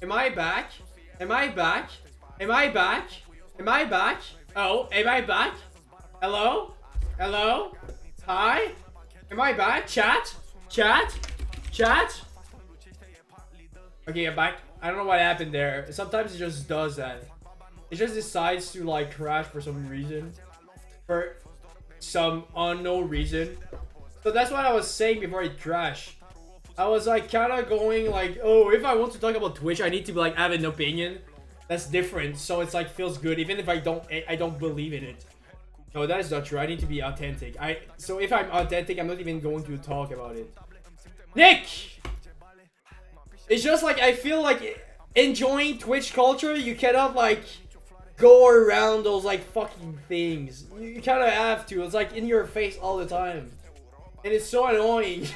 Am I back? Am I back? Am I back? Am I back? Oh, am I back? Hello? Hello? Hi? Am I back? Chat? Chat? Chat? Okay, I'm back. I don't know what happened there. Sometimes it just does that. It just decides to like crash for some reason. For some unknown reason. So that's what I was saying before it crashed. I was like kind of going like, oh, if I want to talk about Twitch, I need to like have an opinion that's different. So it's like feels good, even if I don't believe in it. No, that is not true. I need to be authentic. So if I'm authentic, I'm not even going to talk about it. Nick, it's just like I feel like enjoying Twitch culture, you cannot like go around those like fucking things. You kind of have to. It's like in your face all the time, and it's so annoying.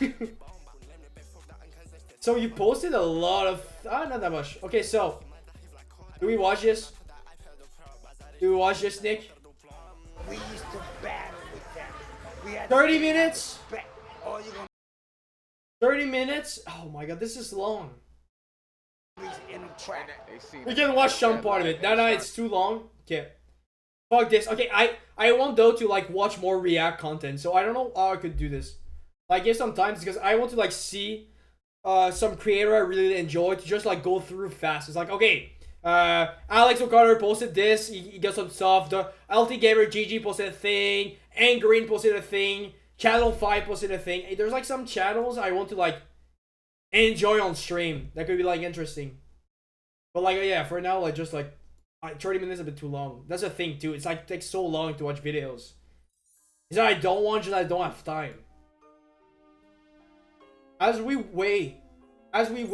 So you posted a lot of not that much. Okay, so do we watch this? Do we watch this, Nick? We used to battle with them. We had 30 minutes. all you gonna 30 minutes. Oh my god, this is long. be in the track. We can watch some part of it. No, it's too long. Okay. Fuck this. Okay, I want though to like watch more React content. So I don't know how I could do this. Like give some time because I want to like see some creator I really enjoy to just like go through fast. It's like okay, Alex O'Connor posted this. He got some stuff. The LT Gamer GG posted a thing. Angreen posted a thing. Channel 5 posted a thing. There's like some channels I want to like enjoy on stream. That could be like interesting. But like yeah, for now like just like 30 minutes is a bit too long. That's a thing too. It's like it takes so long to watch videos. It's that I don't want, just I don't have time. As we lay. As we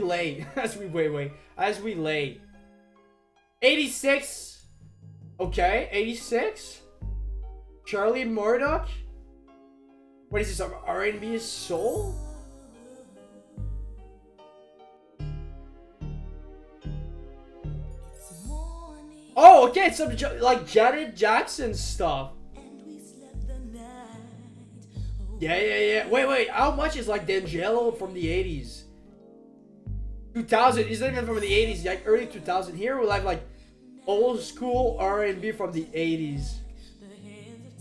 lay. 86. Okay, 86. Charlie Murdoch. What is this? R&B soul? Oh, okay, it's some like Janet Jackson stuff. Yeah. Wait. How much is like D'Angelo from the 80s? 2000. It's not even from the 80s. Like early 2000. Here we'll have like old school R&B from the 80s.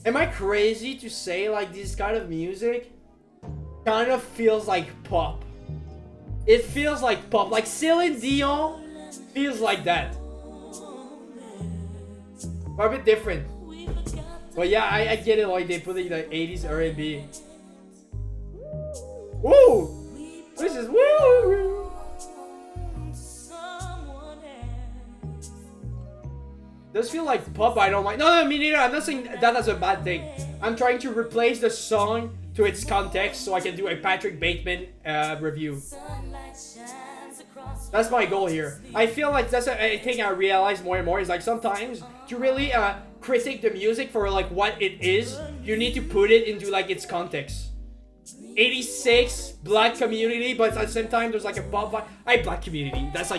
Am I crazy to say like this kind of music kind of feels like pop? It feels like pop. Like Celine Dion feels like that. But a bit different. But yeah, I get it. Like they put it like 80s R&B. Woo! This is woo! Does feel like pop, I don't like. No, me neither. I'm not saying that as a bad thing. I'm trying to replace the song to its context so I can do a Patrick Bateman review. That's my goal here. I feel like that's a thing I realize more and more is like sometimes to really critique the music for like what it is, you need to put it into like its context. 86 black community, but at the same time there's like a pop vibe. Black community. That's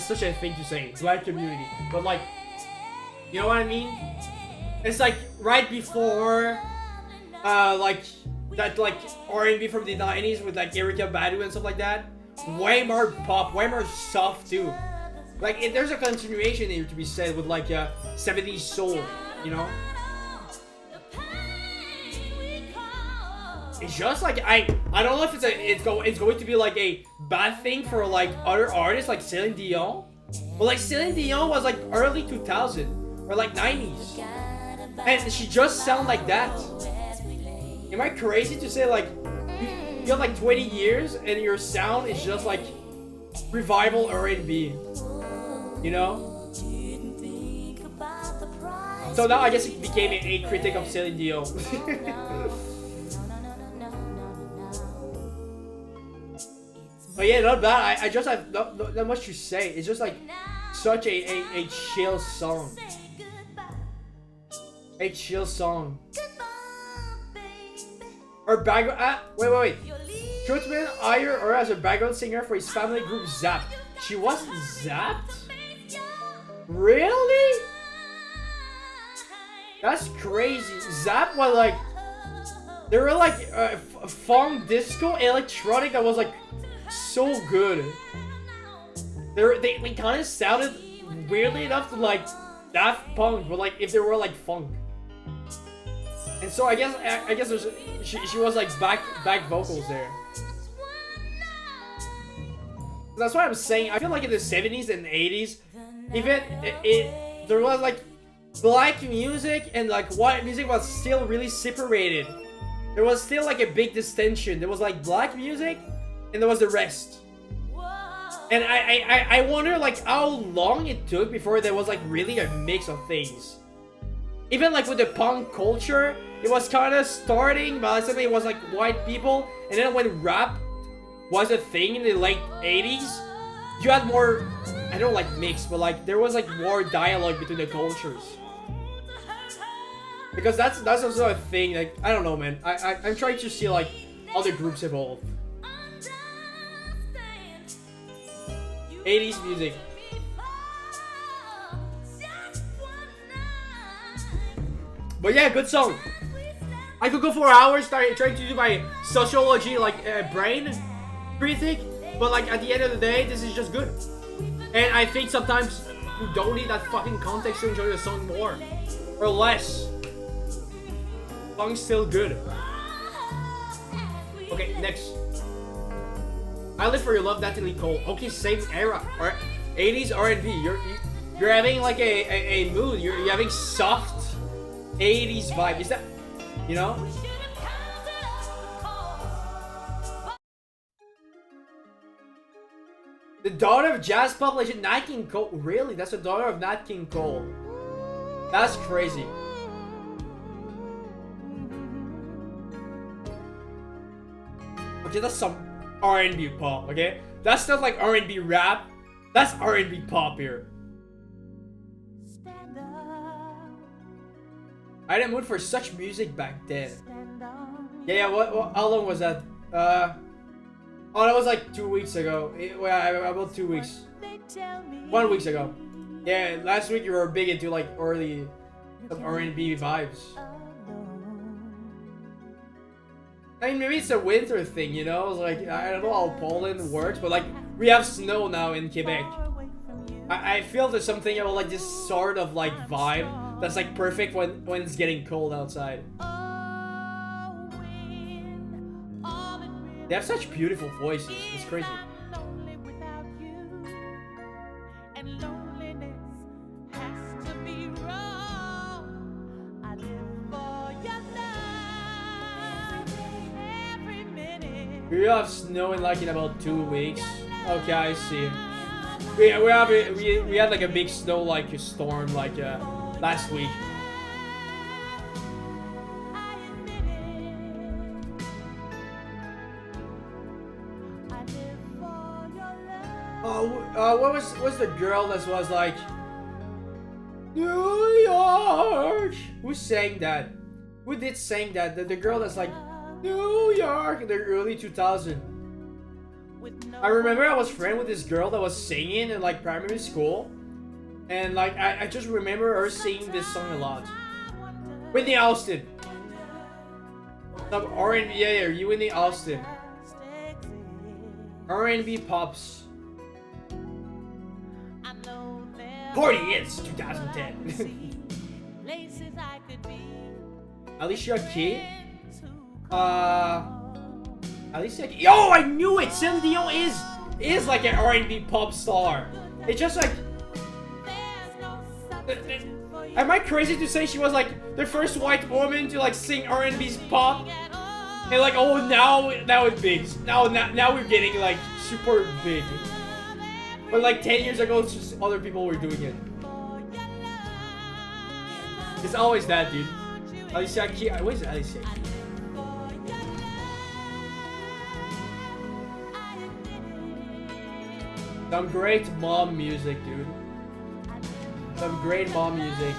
such a thing to say. Black community. But like, you know what I mean? It's like right before like that like R&B from the 90s with like Erykah Badu and stuff like that. Way more pop, way more soft too. Like there's a continuation here to be said with like 70s soul, you know? It's just like I don't know if it's going to be like a bad thing for like other artists like Celine Dion. But like Celine Dion was like early 2000 or like 90s. And she just sound like that. Am I crazy to say like you have like 20 years and your sound is just like revival R&B, you know? So now I guess it became a critic of Celine Dion. But yeah, not bad. I just have not much to say. It's just like such a chill song. A chill song. Her background. Wait. Kurtzman hired her as a background singer for his family group Zapp. She wasn't zapped? Really? That's crazy. Zapp was like, they were like funk disco electronic that was like so good. They kind of sounded weirdly enough to like Daft Punk, but like if they were like funk. And so I guess there's, she was like back vocals there. That's why I'm saying I feel like in the 70s and 80s, even there was like black music and like white music was still really separated. There was still like a big distinction. There was like black music and there was the rest. And I wonder like how long it took before there was like really a mix of things. Even like with the punk culture, it was kind of starting, but suddenly it was like white people. And then when rap was a thing in the late 80s, you had more, I don't like mix, but like there was like more dialogue between the cultures. Because that's also a thing, like, I don't know, man. I'm trying to see like other groups evolve. 80s music. But yeah, good song. I could go for hours trying to do my sociology, like, brain critic. But like, at the end of the day, this is just good. And I think sometimes you don't need that fucking context to enjoy the song more. Or less. The song's still good. Okay, next. I Live For Your Love, Natalie Cole. Okay, same era. Or 80s R&B. You're having like a mood. You're having soft 80s vibe. Is that, you know? The daughter of jazz pop legend Nat King Cole. Really? That's the daughter of Nat King Cole. That's crazy. Okay, that's some R&B pop, okay? That's not like R&B rap. That's R&B pop here. I had a mood for such music back then. Yeah, what how long was that? Oh, that was like 2 weeks ago. About 2 weeks. 1 week ago. Yeah, last week you were big into like early some R&B vibes. I mean, maybe it's a winter thing, you know? Like, I don't know how Poland works, but like, we have snow now in Quebec. I feel there's something about like this sort of like vibe that's like perfect when it's getting cold outside. They have such beautiful voices. It's crazy. We have snow in like in about 2 weeks. Okay, I see. We had like a big snow like storm like last week. What's the girl that was like New York? Who sang that? Who did sing that? The girl that's like New York in the early 2000s. I remember I was friends with this girl that was singing in like primary school, and like I just remember her singing this song a lot. Whitney Houston. Some R&B, yeah, you Whitney Houston. R&B pops. Party is 2010. Alicia Keys. Alicia Keys. Yo, I knew it! Celine Dion is like an R&B pop star. It's just like... Am I crazy to say she was like the first white woman to like sing R&B pop? And like, oh, now it's big. Now we're getting like super big. But like 10 years ago, it's just other people were doing it. It's always that, dude. Alicia Keys. What is Alicia Keys? Some great mom music, dude. Some great mom music.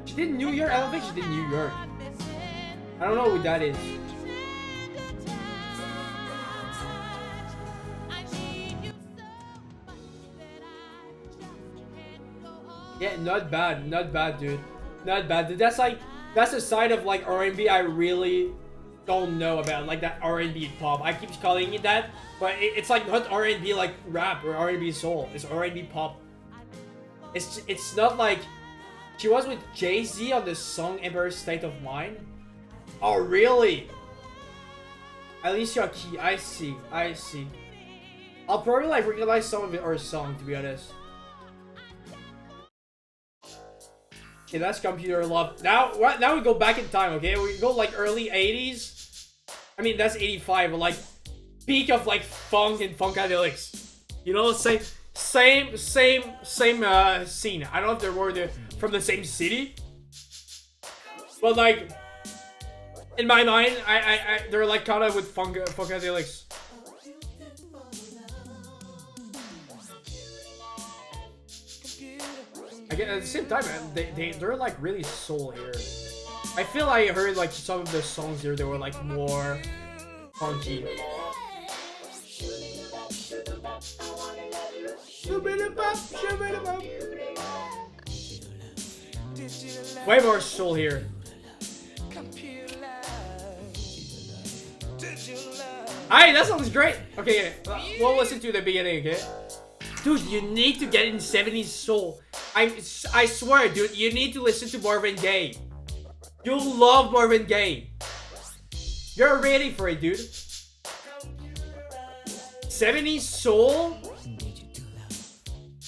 She did New York? I don't think she did New York. I don't know who that is. Yeah, not bad, dude. Not bad, dude. That's the side of like R&B I really don't know about, like that R&B pop. I keep calling it that, but it's like not R&B like rap or R&B soul. It's R&B pop. It's not like she was with Jay-Z on the song Emperor's State of Mind. Oh really? Alicia Keys. I see. I see. I'll probably like recognize some of her song, to be honest. Okay, that's Computer Love. Now we go back in time, okay? We go like early 80s. I mean, that's 85, but like peak of like funk and funkadelics. You know, same scene. I don't know if they were from the same city, but like in my mind, they're like kind of with funkadelics. Again, at the same time, man, they're like really soul here. I feel I heard like some of the songs here that were like more funky. Way more soul here. Hey, that song is great. Okay, we'll listen to the beginning, okay? Dude, you need to get in 70s soul. I swear, dude, you need to listen to Marvin Gaye. You'll love Marvin Gaye. You're ready for it, dude. 70s soul?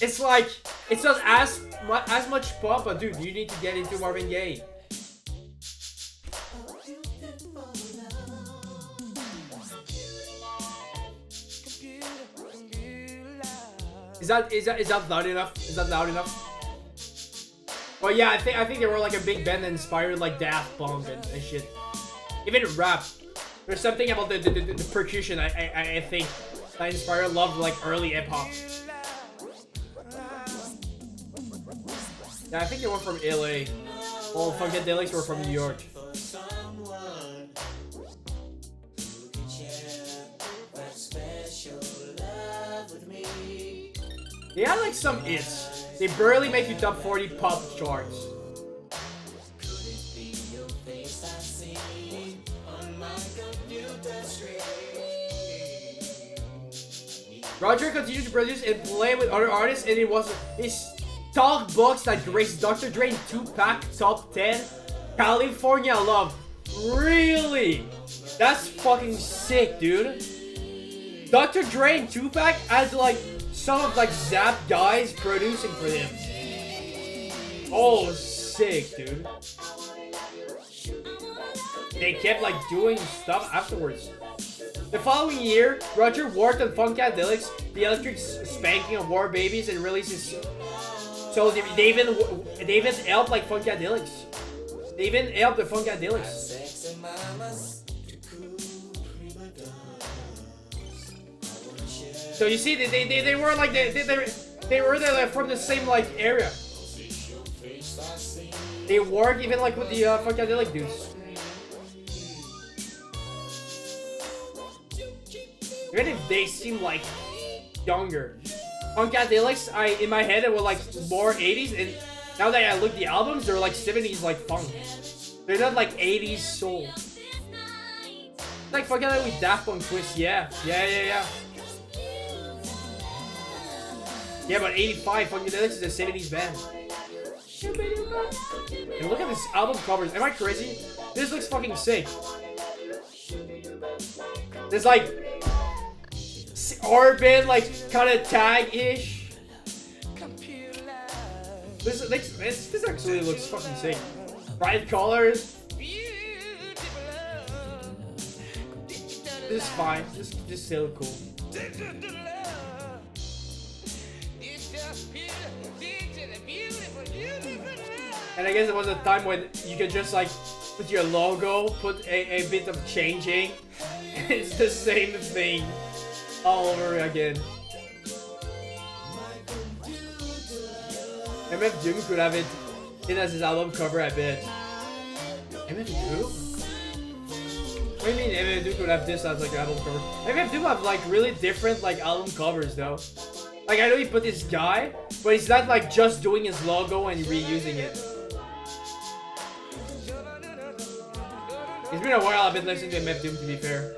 It's like, it's not as much pop, but dude, you need to get into Marvin Gaye. Is that loud enough? Is that loud enough? Well, yeah, I think they were like a big band that inspired like Daft Punk and shit. Even rap. There's something about the percussion I think that inspired love like early hip hop. Yeah, I think they were from LA. Well, Funkadelics were from New York. They had like some hits. They barely make you top 40 pop charts. Roger continued to produce and play with other artists, and it was his talk books that graced Dr. Dre in Tupac top 10. California Love. Really? That's fucking sick, dude. Dr. Dre and Tupac had like some of like Zap guys producing for them. Oh, sick, dude. They kept like doing stuff afterwards. The following year, Roger worked on Funkadelics, the electric spanking of War Babies, and released his. So they even helped like Funkadelics. They even helped the Funkadelics. So you see, they were like they were from the same like area. They work even like with the Funkadelic dudes. Even if they seem like younger. Funkadelics, in my head it was like more 80s, and now that I look at the albums, they're like 70s like funk. They're not like 80s soul. Like Funkadelic with Daft Punk twist, yeah. Yeah, but 85, Funkadelics is a 70s band. And look at this album covers. Am I crazy? This looks fucking sick. There's like urban, like kind of tag-ish. This actually looks fucking sick. Bright colors. This is fine. This is still cool. And I guess it was a time when you could just like put your logo, put a bit of changing. It's the same thing all over again. MF Doom could have it in as his album cover, I bet. MF Doom? What do you mean MF Doom could have this as like album cover? MF Doom have like really different like album covers though. Like I know he put this guy, but he's not like just doing his logo and reusing it. It's been a while I've been listening to MF Doom, to be fair.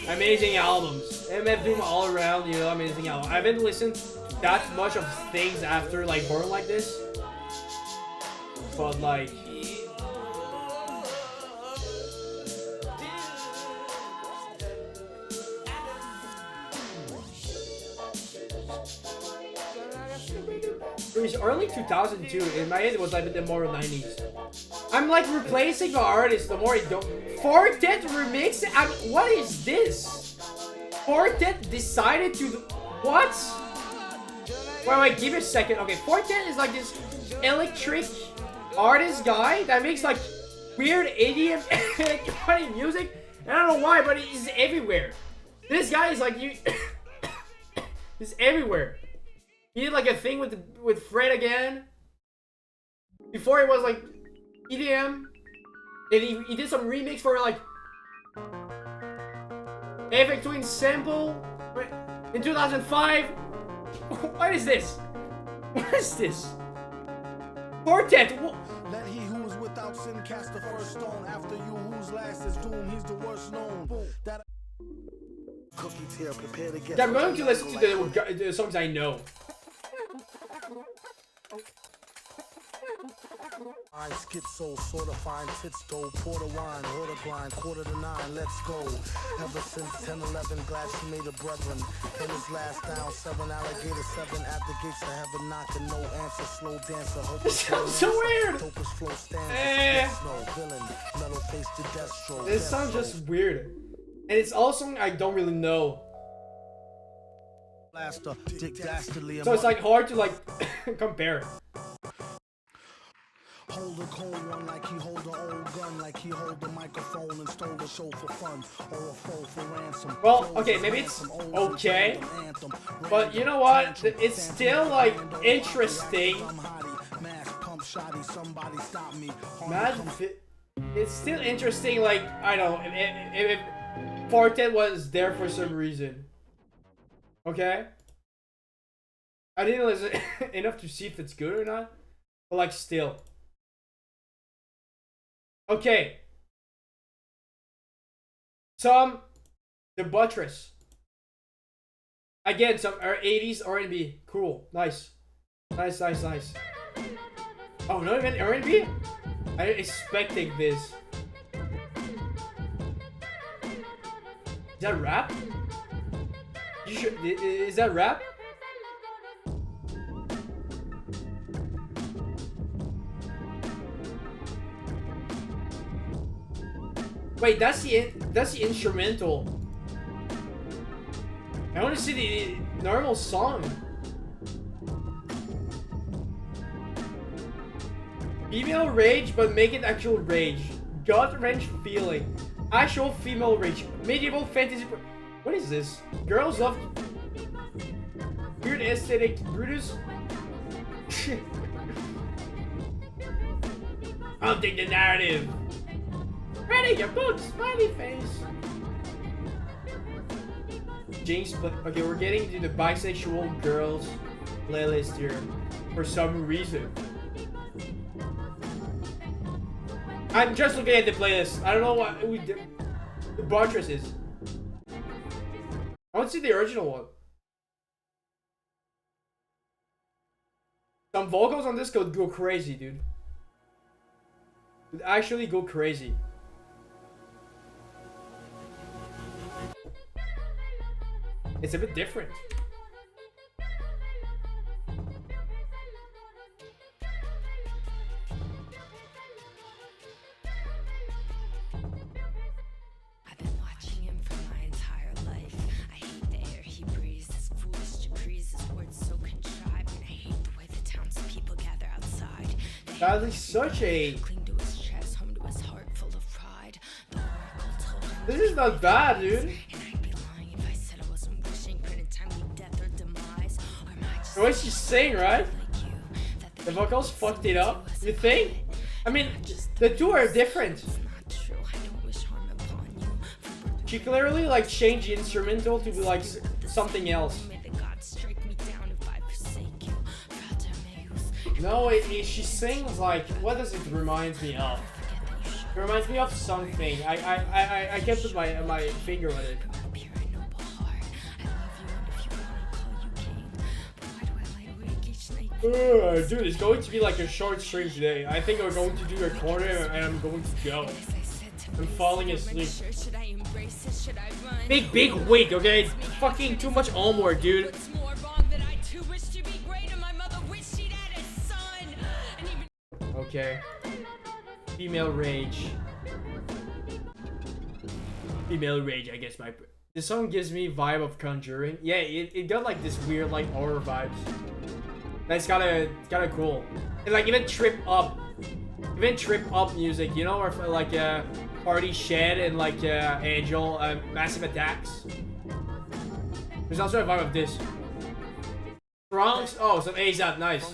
Amazing albums. MF Doom all around, you know, amazing album. I haven't listened that much of things after like Born Like This. But like it was early 2002. In my head it was like the more 90s. I'm like replacing the artist the more I don't. Fortet remix? What is this? Fortet decided to. What? Wait, give me a second. Okay, Fortet is like this electric artist guy that makes like weird EDM electronic music. And I don't know why, but he's everywhere. This guy is like you. He's everywhere. He did like a thing with Fred again. Before it was like EDM. And he did some remix for like Aphex Twin sample in 2005. What is this? What is this? Fortet. Let he who is without sin cast the first stone. After you whose last is doom, he's the worst known. That cookies here, prepare to get. I'm going to listen to the songs I know. I schizo, sort of fine tits though, porter wine, order grind, 8:45, let's go. Ever since 10-11, glad she made a brethren. And his last down, 7 alligator, 7 at the gates of heaven, knocking, no answer, slow dancer. Hope this sounds so weird. Flow stands, no villain, metal face to Destro. This sounds just weird. And it's also something I don't really know. So it's like hard to like compare. Hold a cold one like he hold an old gun, like he hold the microphone and stole the show for fun, or a foe for ransom. Well, okay, maybe it's okay, but you know what? It's still like interesting. It's still interesting. Like I don't know if Fortet was there for some reason. Okay, I didn't listen enough to see if it's good or not, but like still. Okay. Some The Buttress. Again, some 80s R&B. Cool. Nice. Nice. Oh, not even R&B? I didn't expecting this. Is that rap? Is that rap? Wait, that's the instrumental. I want to see the normal song. Female rage, but make it actual rage. Gut wrench feeling. Actual female rage. Medieval fantasy. What is this? Girls love weird aesthetic. Brutus. I'll take the narrative. Ready your books, smiley face. James, okay, we're getting to the bisexual girls playlist here for some reason. I'm just looking at the playlist. I don't know what the Buttress is. I want to see the original one. Some vocals on this could go crazy, dude. Would actually go crazy. It's a bit different. I've been watching him for my entire life. I hate the air he breathes, his foolish decrees, his words so contrived, and I hate the way the townspeople gather outside. That is such a. Cling to his chest, home to his heart full of pride. The oracle told him. This is not bad, dude. The way she's saying, right? The vocals fucked it up. You think? I mean, the two are different. She clearly like changed the instrumental to be like something else. No, she sings like, what does it remind me of? It reminds me of something. I can't put my finger on it. Dude, it's going to be like a short stream today. I think we're going to do a corner and I'm going to go. I'm falling asleep. Big wig, okay? Fucking too much homework, dude. Okay. Female rage. Female rage, I guess this song gives me vibe of Conjuring. Yeah, it got like this weird like horror vibes. That's kinda cool. And like even trip up music, you know, or like Party Shed and like Angel, Massive Attacks. There's also a vibe of this. Trunks, oh, some ASAP, nice.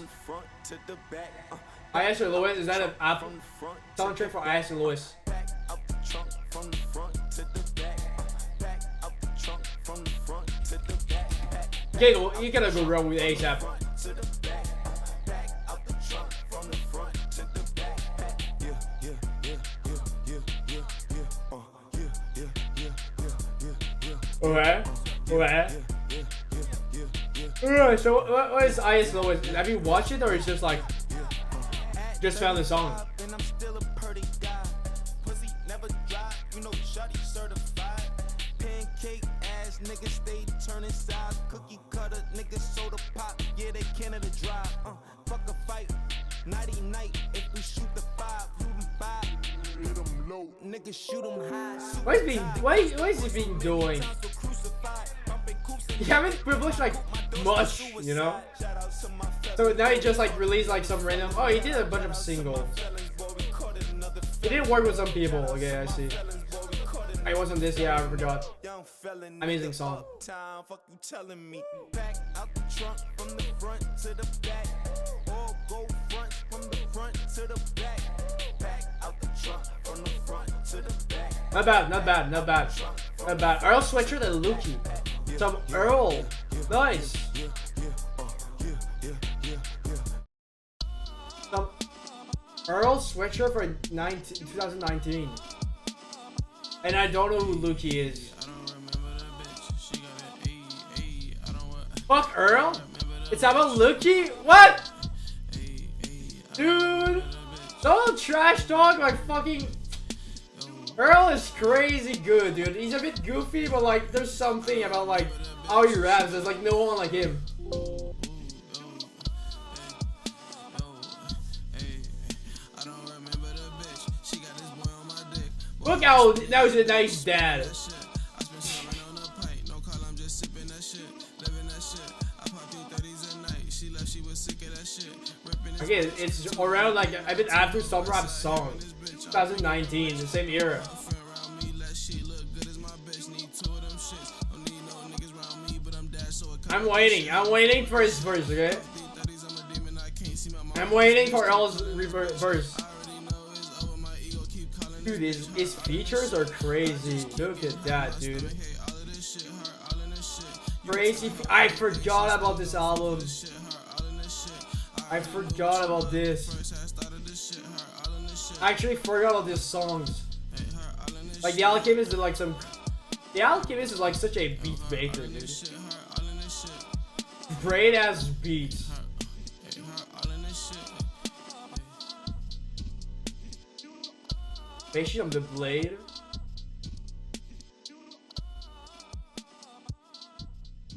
I.S. or Lewis, is that an Apple soundtrack for I.S. or Lewis? Okay, you gotta go wrong with ASAP. Okay. Alright, so what is I.S. Lewis? Have you watched it or it's just like just found the song? What is he been doing? He haven't published like much, you know? So now he just like released like some random. Oh, he did a bunch of singles. He did work with some people. Okay, I see. I wasn't this. Yeah, I forgot. Amazing song. Not bad. Earl Sweatshirt and Lukey. Some Earl. Nice. Some Earl Sweatshirt for 2019. And I don't know who Lukey is. Fuck Earl? It's about Lukey? What? Dude. Don't trash talk like fucking... Earl is crazy good, dude. He's a bit goofy, but like, there's something about like how he raps. There's like no one like him. Look how now he's a nice dad. Okay, it's around like a bit after some rap song. 2019, the same era. I'm waiting for his verse, okay? I'm waiting for Earl's verse. Dude, his features are crazy. Look at that, dude. Crazy. I forgot about this album. I forgot about this. I actually forgot about these songs. Like The Alchemist is like some. The Alchemist is like such a beat maker, dude. Great ass beats. Patient of the Blade.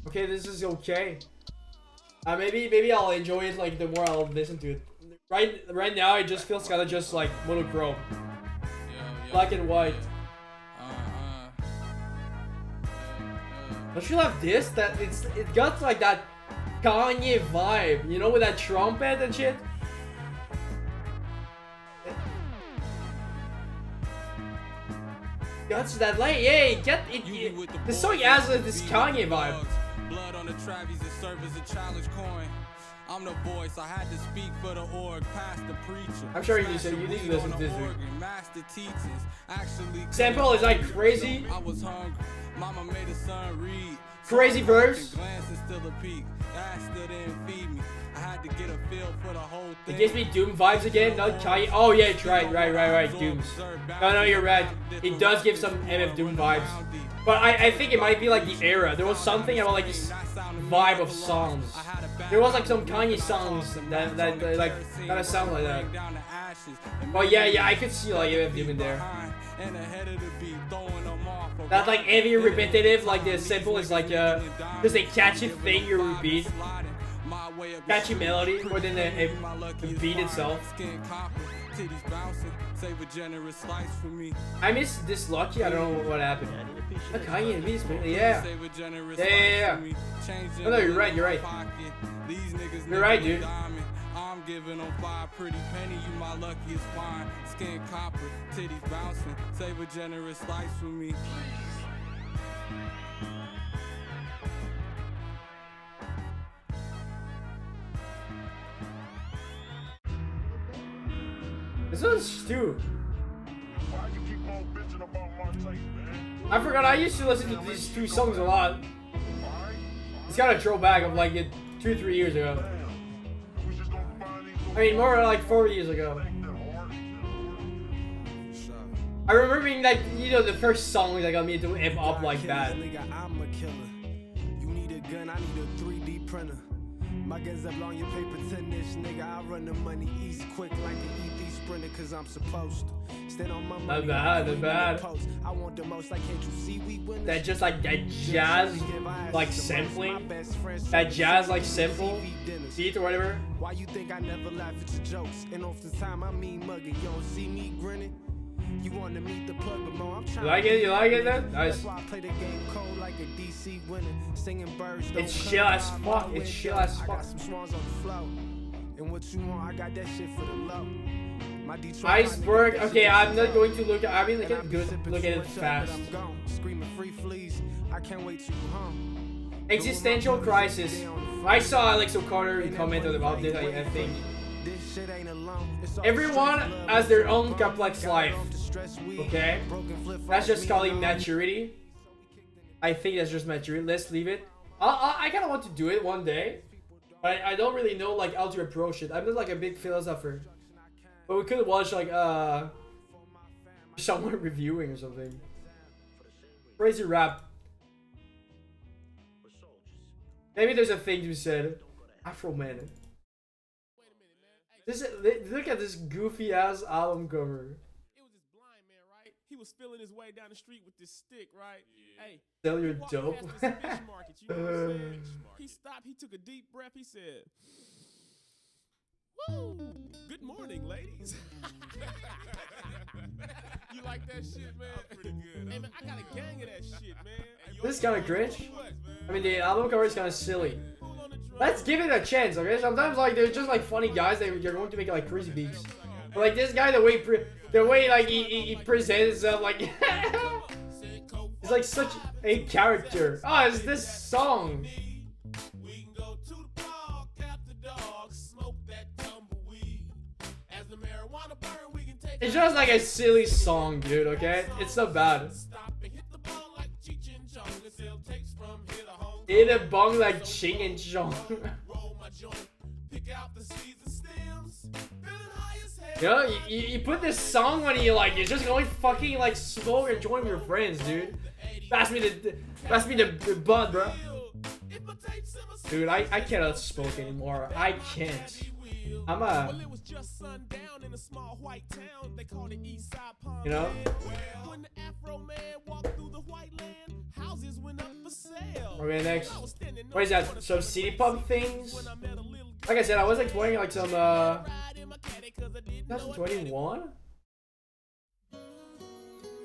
Okay, this is okay. Maybe I'll enjoy it like the more I'll listen to it. Right now it just feels kind of just like monochrome, black and white. Don't you love this? That it got like that Kanye vibe, you know, with that trumpet and shit. Got that like, yay, get it. The song has this Kanye vibe. Blood on the Travis that serve as a challenge coin. I'm the voice, I had to speak for the org, past the preacher. I'm sure you need to listen to this week. Master teachers, actually. Sample is like crazy. I was hungry, mama made a son read. Crazy verse. Glance is still a peak. That still didn't feed me. I had to get a feel for the whole thing. It gives me Doom vibes again. Not Kanye. Oh yeah, it's right. Dooms. No, you're right. It does give some MF Doom vibes. But I think it might be like the era. There was something about like this vibe of songs. There was like some Kanye songs that like kind of sound like that. Oh yeah, I could see like MF Doom in there. That like heavy repetitive, like the sample is like just a catchy thing you repeat. Catchy melody more than the beat itself. I miss this Lucky. I don't know what happened. Kanye beats, yeah. No, you're right. You're right, dude. I'm giving on 5 pretty penny, you my luckiest wine. Skin copper, titties bouncing, save a generous slice for me. This one's Stu. I forgot I used to listen to these 2 songs a lot. It's got a throwback of like 2-3 years ago. I mean, more like 4 years ago. I remember being like, you know, the first song that got me to amp up like that. I'm a killer. You need a gun, I need a 3D printer. My guns up on your paper 10-ish, nigga. I run the money east quick like an EV sprinter, cause I'm supposed to. Stand on my money. Not bad. I want the most, like, can't you see we win? That just like that jazz like sampling. That jazz like sample beat or whatever. Why you think I never laugh at your jokes? And off the time I mean mugging. You don't see me grinning. You want to meet the plug, but no, I'm trying. You like it then? Nice. That's why I play the game cold like a DC winner. Singing birds. It's chill as fuck. It's chill as fuck. I got some swans on the flow. And what you want, I got that shit for the low. Iceberg. Okay, I'm not going to look. I mean, look at good. Look at it fast. Screaming free fleas. I can't wait to home. Existential crisis. I saw Alex O'Connor commented about this. I think everyone has their own complex life. Okay, that's just calling maturity. I think that's just maturity. Let's leave it. I kind of want to do it one day, but I don't really know like how to approach it. I'm not like a big philosopher. But we could watch like someone reviewing or something. Crazy rap. Maybe there's a thing to be said. Afro Man. Look at this goofy ass album cover. It was this blind man, right? He was feeling his way down the street with this stick, right? Yeah. Hey, sell your dope. Fish market, you know what I'm saying? He stopped, he took a deep breath, he said, "Woo! Good morning, ladies." You like that shit, man? Pretty good. Hey, man, I got a gang of that shit, man. This is kind of cringe. I mean, the album cover is kind of silly. Let's give it a chance, okay? Sometimes like they're just like funny guys that you're going to make like crazy beats. But like this guy, the way like he presents himself, like he's like such a character. Oh, it's this song. It's just like a silly song, dude, okay? It's not bad. Hit a bong like Ching and Chong. You know, you put this song when you like, you're just going fucking like smoke and join with your friends, dude. Pass me the bud, bro. Dude, I cannot smoke anymore. I can't. I'm a... You know? Okay, next. What is that? Some city pub things? Like I said, I was exploring like some 2021?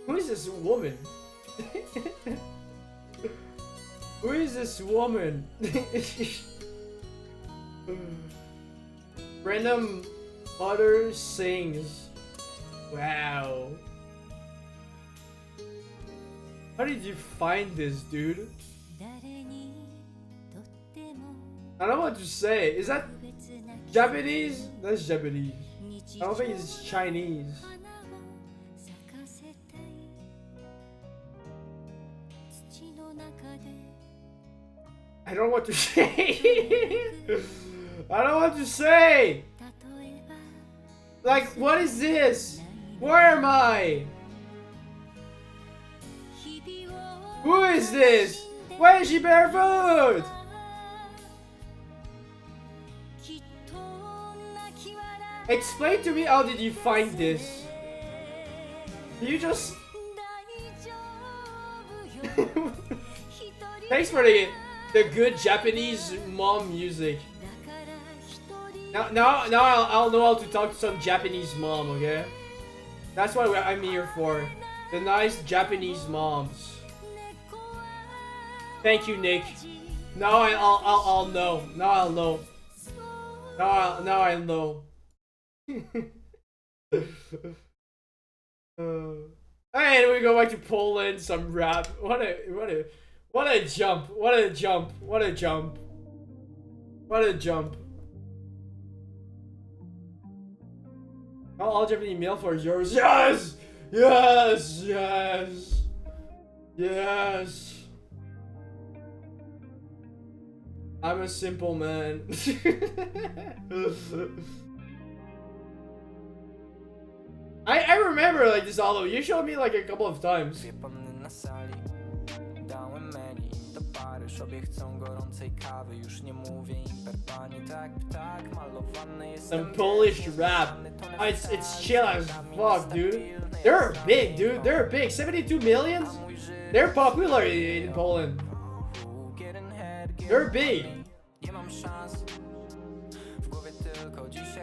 Who is this woman? Who is this woman? Random mother sings. Wow. How did you find this, dude? I don't know what to say. Is that Japanese? That's Japanese. I don't think it's Chinese. I don't know what to say. I don't know what to say. Like, what is this? Where am I? Who is this? Why is she barefoot? Explain to me, how did you find this? You just... Thanks for the good Japanese mom music. Now I'll know how to talk to some Japanese mom, okay? That's what I'm here for. The nice Japanese moms. Thank you, Nick. Now I'll know. Now I'll know. Now I know. And we go back to Poland. Some rap. What a jump! What a jump! What a jump! What a jump! All Japanese mail for yours. Yes! Yes! Yes! Yes! I'm a simple man. I remember like this album. You showed me like a couple of times. Some Polish rap. It's chill as fuck, dude. They're big, dude. They're big. 72 millions? They're popular in Poland. They're big.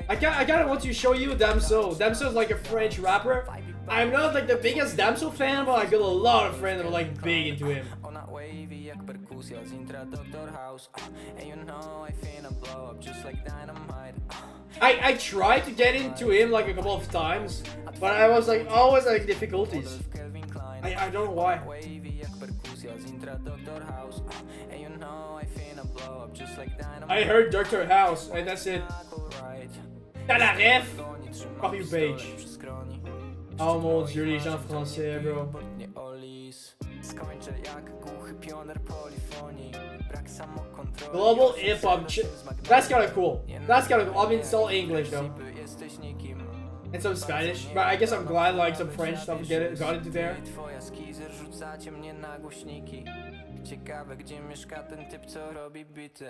I kinda want to show you Damso. Damso is like a French rapper. I'm not like the biggest Damso fan, but I got a lot of friends that are like big into him. I tried to get into him like a couple of times, but I was like always like difficulties. I don't know why. I heard Dr. House and that's it. T'as la ref? Copy page. Oh mon dieu, les gens français, bro. Global hip hop. That's kind of cool. That's kind of cool. I mean, it's all English though. And some Spanish. But I guess I'm glad like some French stuff got into there. Ciekawe, gdzie mieszka ten typ, co robi bity,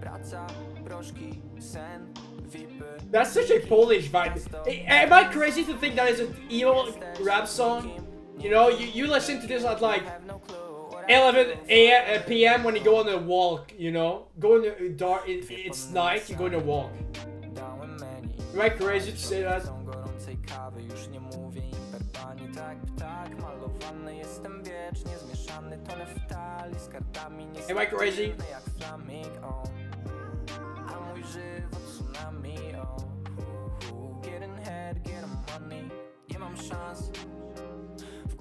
praca, proszki, sen, vipy. That's such a Polish vibe. Am I crazy to think that is an emo rap song? You know, you listen to this at like 11 p.m. when you go on a walk, you know? Go in the dark, it's night, you go on a walk. Am I crazy to say that? Am I crazy?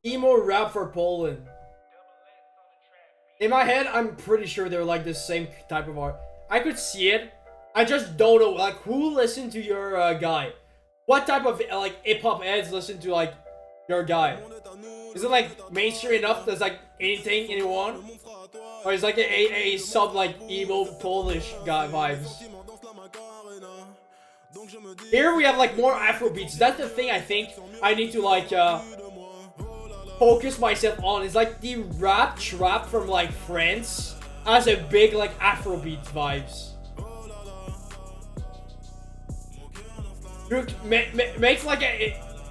Emo rap for Poland. In my head, I'm pretty sure they're like the same type of art. I could see it. I just don't know, like, who listened to your guy? What type of like hip hop heads listen to like your guy? Is it like mainstream enough that's like anyone? Or is like a sub like emo Polish guy vibes? Here we have like more Afro beats. That's the thing I think I need to like focus myself on. Is like the rap trap from like France has a big like Afrobeat vibes. Makes like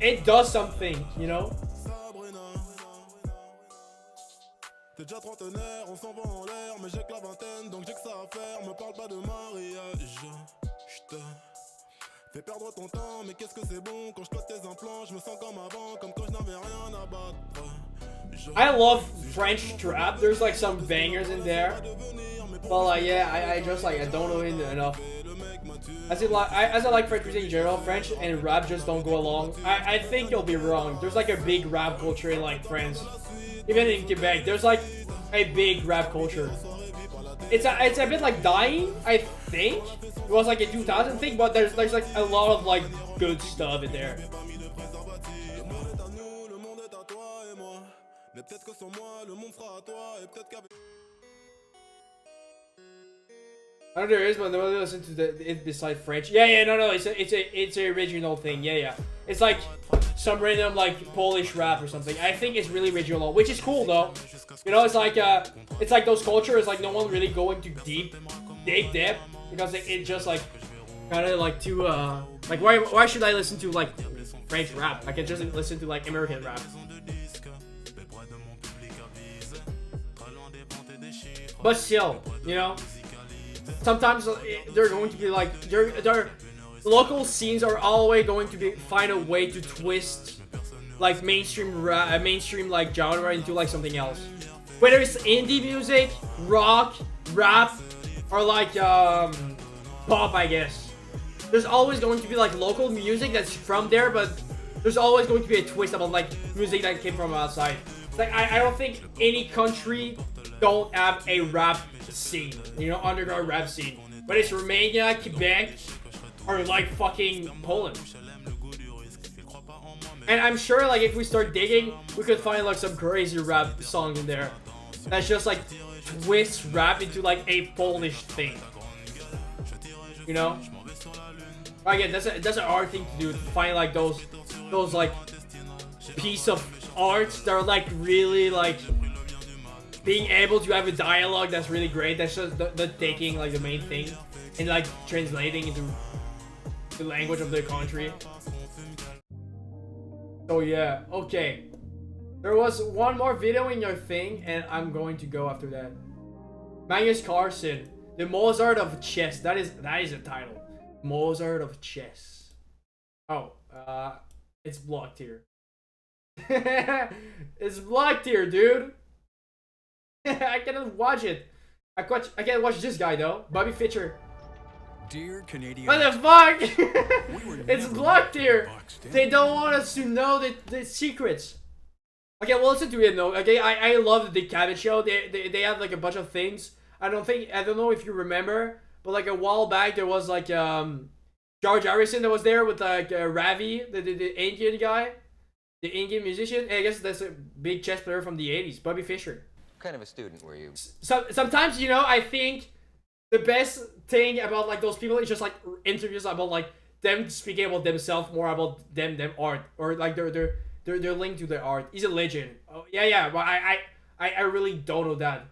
it does something, you know. T'es déjà trentenaire, on s'en va en l'air, mais j'ai que la vingtaine, donc j'ai que ça à faire, me parle pas de mariage. J'te fais perdre ton temps, mais qu'est-ce que c'est bon, quand je cote tes implants, je me sens comme avant, comme quand je n'avais rien à battre. I love French trap, there's like some bangers in there. But like, yeah, I just like, I don't know it enough. As I like French music in general, French and rap just don't go along. I think you'll be wrong. There's like a big rap culture in like France. Even in Quebec, there's like a big rap culture. It's a bit like dying, I think. It was like a 2000 thing, but there's like a lot of like good stuff in there. I know there is, but nobody listen to it beside French. Yeah, no, it's a original thing. Yeah. It's like some random like Polish rap or something. I think it's really original, which is cool though. You know, it's like those cultures like no one really going too dig deep because it just like kind of like too like why should I listen to like French rap? I can just listen to like American rap. But still, you know, sometimes they're going to be like their local scenes are always going to find a way to twist like mainstream like genre into like something else. Whether it's indie music, rock, rap, or like pop, I guess. There's always going to be like local music that's from there, but there's always going to be a twist about like music that came from outside. Like I don't think any country don't have a rap scene, you know, underground rap scene. But it's Romania, Quebec, or like fucking Poland. And I'm sure like if we start digging, we could find like some crazy rap song in there. That's just like twist rap into like a Polish thing. You know? Again, that's an art thing to do, to find like those like piece of art that are like really like being able to have a dialogue that's really great. That's just the taking like the main thing and like translating into the language of the country. So yeah, okay. There was one more video in your thing, and I'm going to go after that. Magnus Carlsen, the Mozart of chess. That is a title. Mozart of chess. Oh, it's blocked here. It's blocked here, dude. I cannot watch it. I can't watch this guy though. Bobby Fischer. Dear Canadian. What the fuck? It's blocked here. They don't want us to know the secrets. Okay, well listen to it though. Okay, I love the Dick Cavett show. They have like a bunch of things. I don't know if you remember, but like a while back there was like George Harrison that was there with like Ravi, the Indian guy, the Indian musician. And I guess that's a big chess player from the 80s, Bobby Fischer. What kind of a student were you? So sometimes, you know, I think the best thing about like those people is just like interviews about like them speaking about themselves, more about them art, or like they're linked to their art. He's a legend. Oh yeah, but I really don't know that.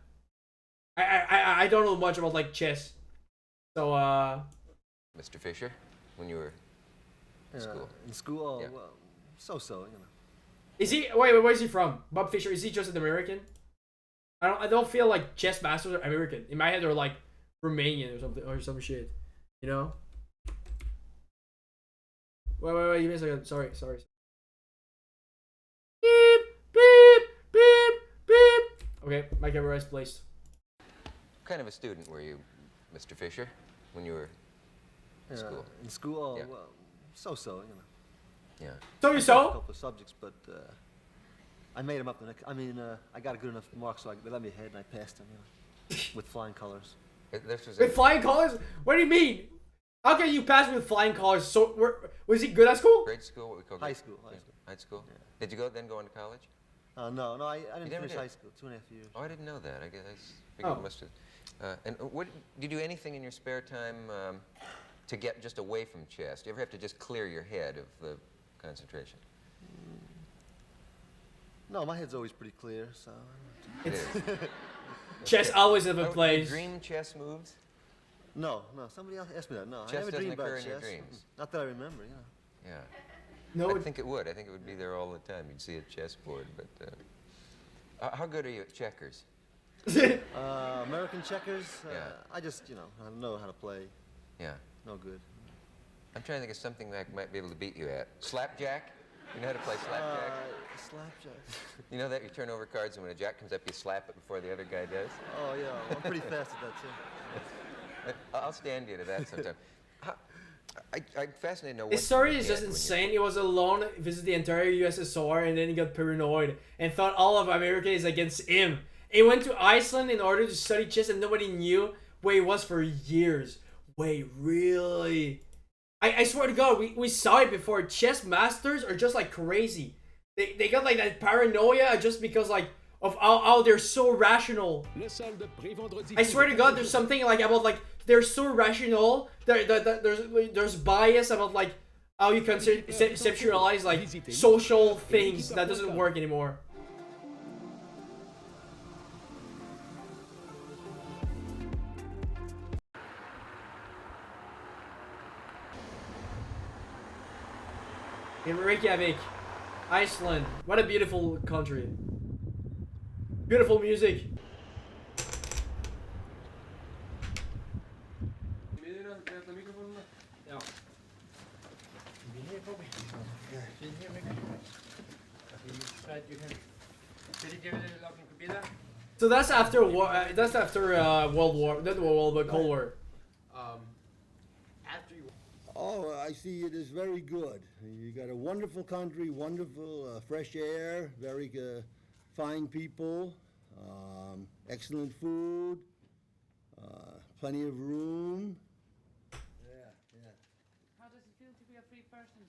I don't know much about like chess. So Mr. Fisher, when you were in school. In school, Yeah. well, so, you know. is he? Wait, where is he from? Bob Fischer. Is he just an American? I don't feel like chess masters are American. In my head, they're like Romanian or something, or some shit. You know? Wait, give me a second. Sorry. Beep, beep, beep, beep. Okay, my camera is placed. What kind of a student were you, Mr. Fisher, when you were in school? In school, Yeah. well, so, you know. Yeah. So A couple of subjects, but I made them up the next. I mean, I got a good enough mark, so they let me ahead, and I passed them, you know, with flying colors. This was with flying colors? What do you mean? How can you pass with flying colors? So was he good at school? grade school, what we call High grade school. High school? Yeah. Did you then go into college? No, I didn't never finish did? high school. 2.5 years. Oh, I didn't know that. I guess I figured you must have. And what did you do anything in your spare time to get just away from chess? Do you ever have to just clear your head of the concentration? No, my head's always pretty clear, so. It is. Chess always have a Do you place. dream chess moves? No, somebody else asked me that. No, Chess I never doesn't dreamed about occur in your chess. dreams. Not that I remember, yeah. Yeah. No, I think it would. I think it would be there all the time. You'd see a chessboard, but how good are you at checkers? American checkers, Yeah. I just, I don't know how to play. Yeah. No good. I'm trying to think of something that I might be able to beat you at. Slapjack? You know how to play slapjack? Slapjack. You know that? You turn over cards, and when a jack comes up, you slap it before the other guy does? Oh, yeah. Well, I'm pretty fast at that, too. I'll stand you to that sometime. I'm fascinated to know what His story you is get just when you- insane. He was alone, visited the entire USSR, and then he got paranoid and thought all of America is against him. He went to Iceland in order to study chess, and nobody knew where he was for years. Wait, really? I swear to God, we saw it before. Chess masters are just like crazy. They got like that paranoia just because like of how they're so rational. I swear to God, there's something like about like they're so rational. There's bias about like how you conceptualize like social things that doesn't work anymore. In Reykjavik, Iceland. What a beautiful country. Beautiful music. So that's after war. That's after World War. Not World War, but Cold War. Oh, I see it is very good. You got a wonderful country, wonderful fresh air, very fine people, excellent food, plenty of room. Yeah. How does it feel to be a free person?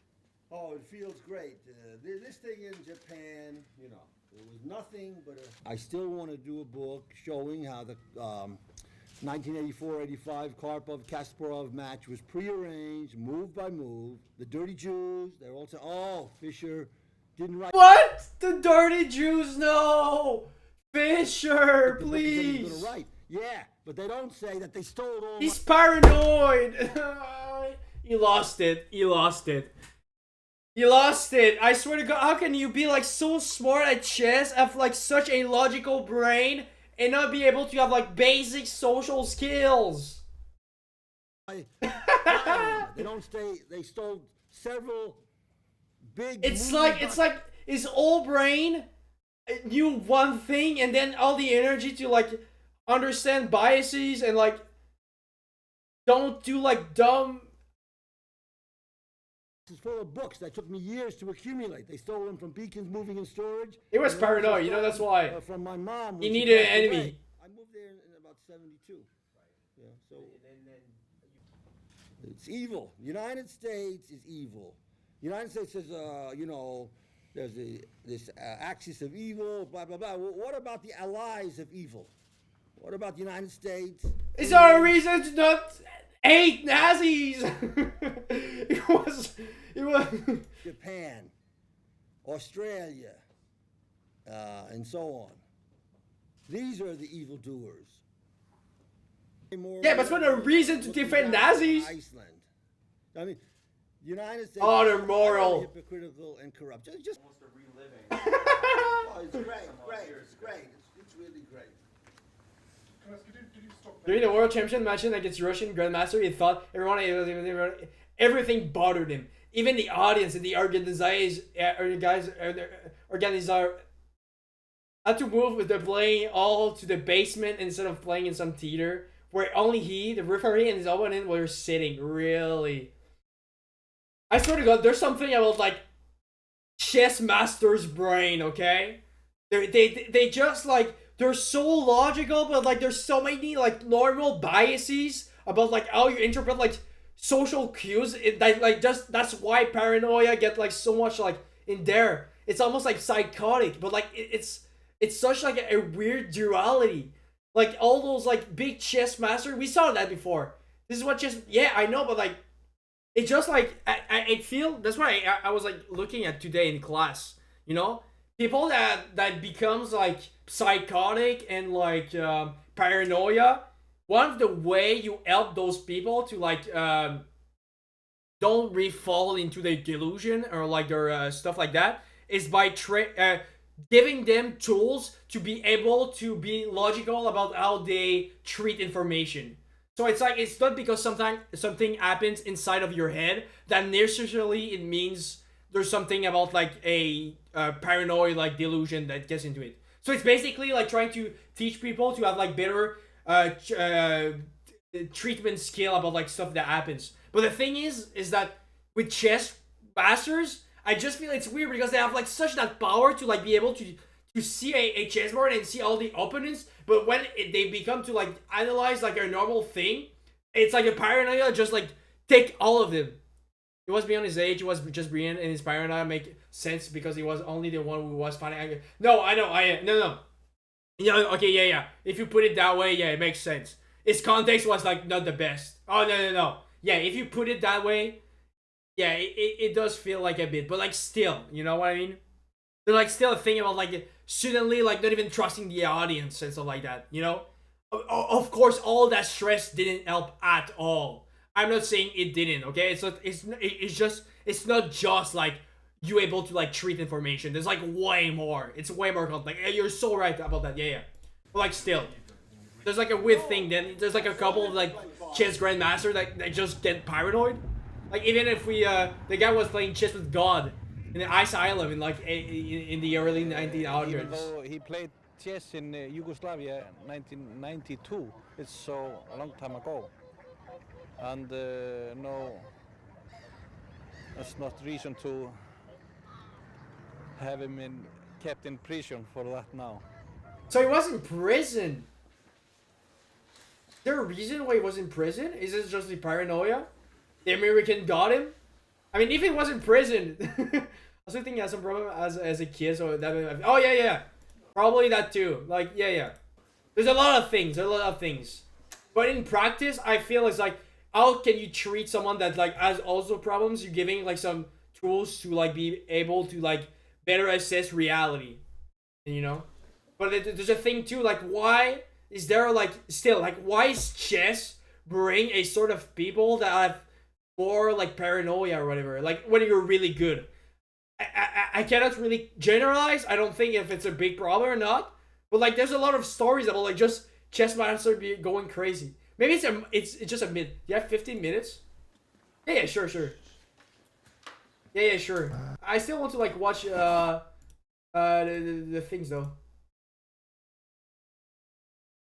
Oh, it feels great. This thing in Japan, you know, it was nothing but I still want to do a book showing how the 1984-85 Karpov-Kasparov match was prearranged, move by move. The Dirty Jews, they're all saying, oh, Fischer didn't write... What? The Dirty Jews? No! Fischer, please! Yeah, but they don't say that they stole all... He's paranoid! He lost it. He lost it. You lost it. I swear to God, how can you be like so smart at chess, have like such a logical brain, and not be able to have like basic social skills? They don't stay. They stole several big. It's like his whole brain knew one thing, and then all the energy to like understand biases and like don't do like dumb. It's full of books that took me years to accumulate. They stole them from Beacons Moving and Storage. It was paranoid, you know, that's why. From my mom. He needed an enemy. Away. I moved there in about 72. Yeah, so it's evil. United States is evil. United States says, you know, there's this axis of evil, blah, blah, blah. Well, what about the allies of evil? What about the United States? Is there a reason to not hate Nazis? It was Japan, Australia, and so on. These are the evildoers. Yeah, but it's not a reason to defend Nazis. Iceland. I mean, United States. Oh, they're moral. Hypocritical and corrupt. Just almost a reliving. Oh, it's great. It's great. It's really great. During the World Championship match against Russian Grandmaster, he thought everything bothered him. Even the audience and the organizers had to move with the playing all to the basement instead of playing in some theater where only he, the referee, and his opponent were sitting. Really, I swear to God, there's something about like chess master's brain. Okay, they just like. They're so logical, but like there's so many like normal biases about like how you interpret like social cues. That's why paranoia get like so much like in there. It's almost like psychotic, but like it's such like a weird duality. Like all those like big chess masters, we saw that before. This is what chess. Yeah, I know, but like it just like I feel that's why I was like looking at today in class. You know, people that becomes like psychotic and like paranoia. One of the way you help those people to like don't really fall into their delusion or like their stuff like that is by giving them tools to be able to be logical about how they treat information. So it's like it's not because something happens inside of your head that necessarily it means there's something about like a paranoid like delusion that gets into it. So it's basically like trying to teach people to have like better treatment skill about like stuff that happens. But the thing is that with chess masters, I just feel it's weird because they have like such that power to like be able to see a chessboard and see all the opponents. But when they become to like analyze like a normal thing, it's like a paranoia just like take all of them. He was beyond his age. He was just brilliant, and his paranoia make sense because he was only the one who was fighting. No, I know. No. Yeah, okay, yeah. If you put it that way, yeah, it makes sense. his context was like not the best. Oh no. Yeah, if you put it that way, yeah, it does feel like a bit, but like still, you know what I mean? They're like still a thing about like suddenly like not even trusting the audience and stuff like that, you know? Of course, all that stress didn't help at all. I'm not saying it didn't, okay? It's not just like you able to like treat information. There's like way more. It's way more complex. You're so right about that. Yeah. But like still, there's like a weird thing. Then there's like a couple of like chess grandmaster that just get paranoid. Like even if we the guy was playing chess with God in the Ice Island in like in the early 1900s. Even though he played chess in Yugoslavia 1992, it's so a long time ago. And no, that's not reason to have him kept in prison for that now. So he was in prison. Is there a reason why he was in prison? Is it just the paranoia? The American got him? I mean, if he was in prison, I also think he had some problem as a kid. So that oh yeah, probably that too. Like yeah. There's a lot of things. But in practice, I feel it's like, how can you treat someone that like has also problems? You're giving like some tools to like be able to like better assess reality, you know. But there's a thing too, like why is there like still like why is chess bring a sort of people that have more like paranoia or whatever, like when you're really good? I cannot really generalize. I don't think if it's a big problem or not, but like there's a lot of stories about like just chess master be going crazy. Maybe it's just a myth. You have 15 minutes? Yeah, sure. Yeah, sure. I still want to like watch the things though.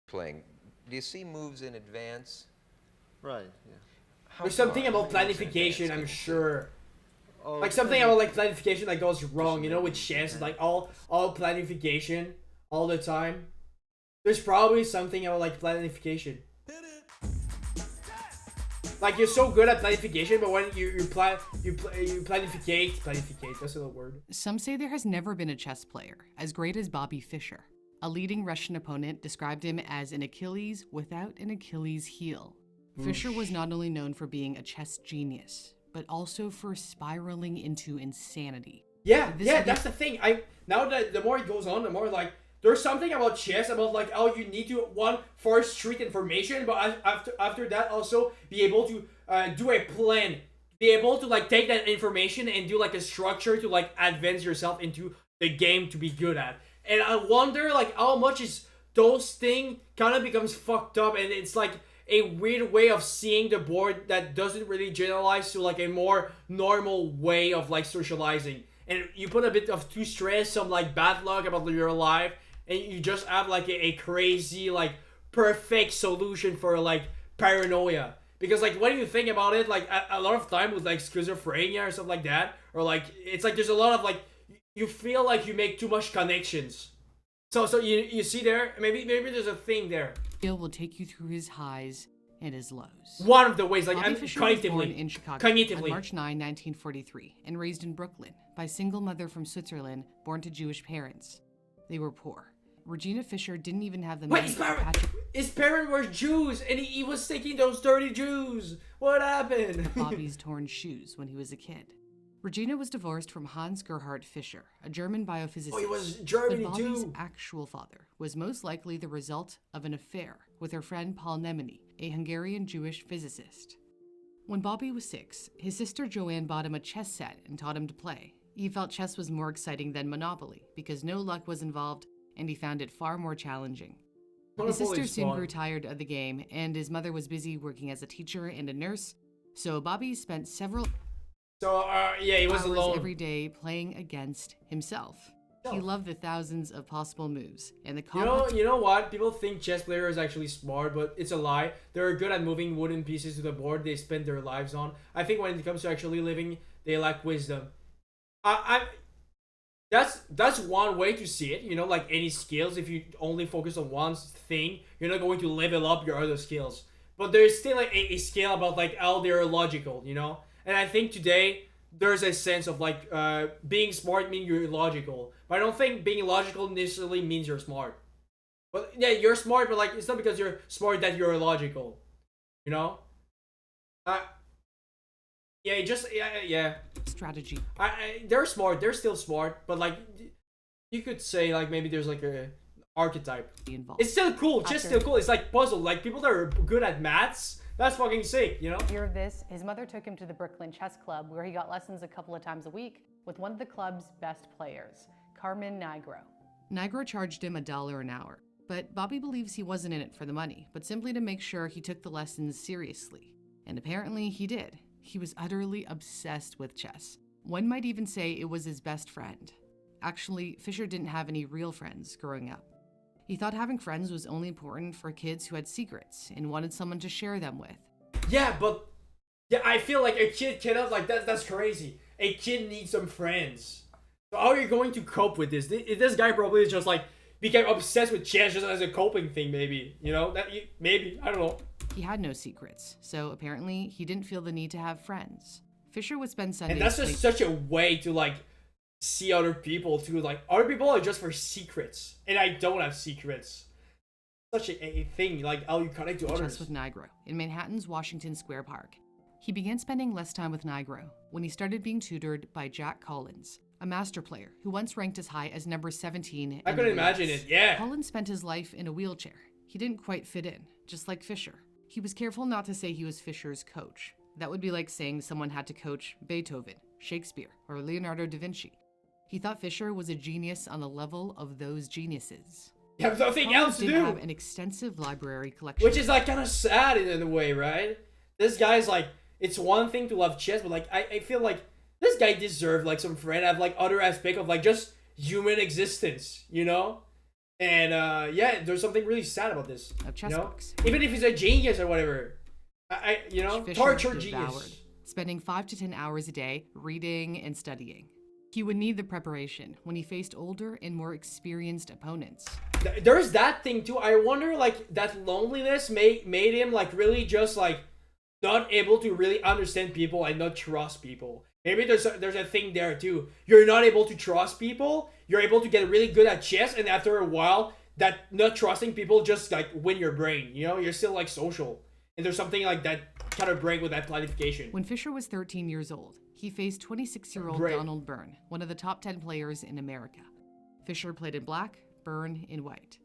Playing. Do you see moves in advance? Right. Yeah. There's something about planification, I'm sure. Like something about like planification that goes wrong, you know, with chess, like all planification all the time. There's probably something about like planification. Like you're so good at planification, but when you planificate, that's the word. Some say there has never been a chess player as great as Bobby Fischer. A leading Russian opponent described him as an Achilles without an Achilles heel. Fischer was not only known for being a chess genius, but also for spiraling into insanity. Yeah, that's the thing. Now that the more it goes on, the more like there's something about chess about like how you need to first treat information, but after that also be able to do a plan, be able to like take that information and do like a structure to like advance yourself into the game to be good at. And I wonder like how much is those thing kind of becomes fucked up, and it's like a weird way of seeing the board that doesn't really generalize to like a more normal way of like socializing. And you put a bit of too stress, some like bad luck about your life, and you just have like a crazy like perfect solution for like paranoia. Because like when you think about it, like a lot of time with like schizophrenia or stuff like that, or like it's like there's a lot of like you feel like you make too much connections. So you see there, maybe there's a thing there. Bill will take you through his highs and his lows. One of the ways, like Bobby Fischer was born cognitively, in Chicago on March 9, 1943, and raised in Brooklyn by a single mother from Switzerland, born to Jewish parents. They were poor. Regina Fischer didn't even have the money his parents were Jews, and he was taking those dirty Jews. What happened? Bobby's torn shoes when he was a kid. Regina was divorced from Hans Gerhard Fischer, a German biophysicist. Oh, he was Germany but Bobby's too. actual father was most likely the result of an affair with her friend Paul Nemeny, a Hungarian Jewish physicist. When Bobby was 6, his sister Joanne bought him a chess set and taught him to play. He felt chess was more exciting than Monopoly because no luck was involved, and he found it far more challenging. His sister soon grew tired of the game, and his mother was busy working as a teacher and a nurse, so Bobby spent several he was hours alone every day playing against himself. He loved the thousands of possible moves, and the you know what? People think chess player is actually smart, but it's a lie. They're good at moving wooden pieces to the board they spend their lives on. I think when it comes to actually living, they lack wisdom. That's one way to see it, you know, like any skills. If you only focus on one thing, you're not going to level up your other skills. But there's still like a scale about like how they're logical, you know? And I think today there's a sense of like being smart means you're logical. But I don't think being logical necessarily means you're smart. Well, yeah, you're smart, but like it's not because you're smart that you're illogical. You know? Yeah, yeah. Strategy. They're smart. They're still smart, but like you could say like maybe there's like a archetype. It's still cool. Just still cool. It's like puzzle. Like people that are good at maths. That's fucking sick, you know? Hear of this, his mother took him to the Brooklyn Chess Club where he got lessons a couple of times a week with one of the club's best players, Carmen Nigro. Nigro charged him $1 an hour, but Bobby believes he wasn't in it for the money, but simply to make sure he took the lessons seriously. And apparently he did. He was utterly obsessed with chess. One might even say it was his best friend. Actually, Fischer didn't have any real friends growing up. He thought having friends was only important for kids who had secrets and wanted someone to share them with. Yeah, but yeah, I feel like a kid cannot like that. That's crazy. A kid needs some friends. So how are you going to cope with this? This guy probably just like became obsessed with chess just as a coping thing, maybe. You know, maybe I don't know. He had no secrets, so apparently he didn't feel the need to have friends. Fischer would spend Sundays. And that's just such a way to like see other people too. Like other people are just for secrets, and I don't have secrets. Such a thing, like how you connect to others. Chess with Nigro in Manhattan's Washington Square Park. He began spending less time with Nigro when he started being tutored by Jack Collins, a master player who once ranked as high as number 17. I couldn't imagine it. Yeah. Collins spent his life in a wheelchair. He didn't quite fit in, just like Fischer. He was careful not to say he was Fischer's coach. That would be like saying someone had to coach Beethoven, Shakespeare, or Leonardo da Vinci. He thought Fischer was a genius on the level of those geniuses. You have nothing else to do. Have an extensive library collection. Which is like kind of sad in a way, right? This guy's like, it's one thing to love chess, but like I feel like this guy deserved like some friend, have like other aspect of like just human existence, you know? And yeah, there's something really sad about this. Chess you know? books. Even if he's a genius or whatever. You know, torture genius. Spending 5 to 10 hours a day reading and studying. He would need the preparation when he faced older and more experienced opponents. There's that thing too. I wonder like that loneliness made him like really just like not able to really understand people and not trust people. Maybe there's a thing there too. You're not able to trust people. You're able to get really good at chess, and after a while, that not trusting people just like win your brain. You know, you're still like social, and there's something like that kind of break with that planification. When Fischer was 13 years old, he faced 26-year-old Donald Byrne, one of the top 10 players in America. Fischer played in black, Byrne in white.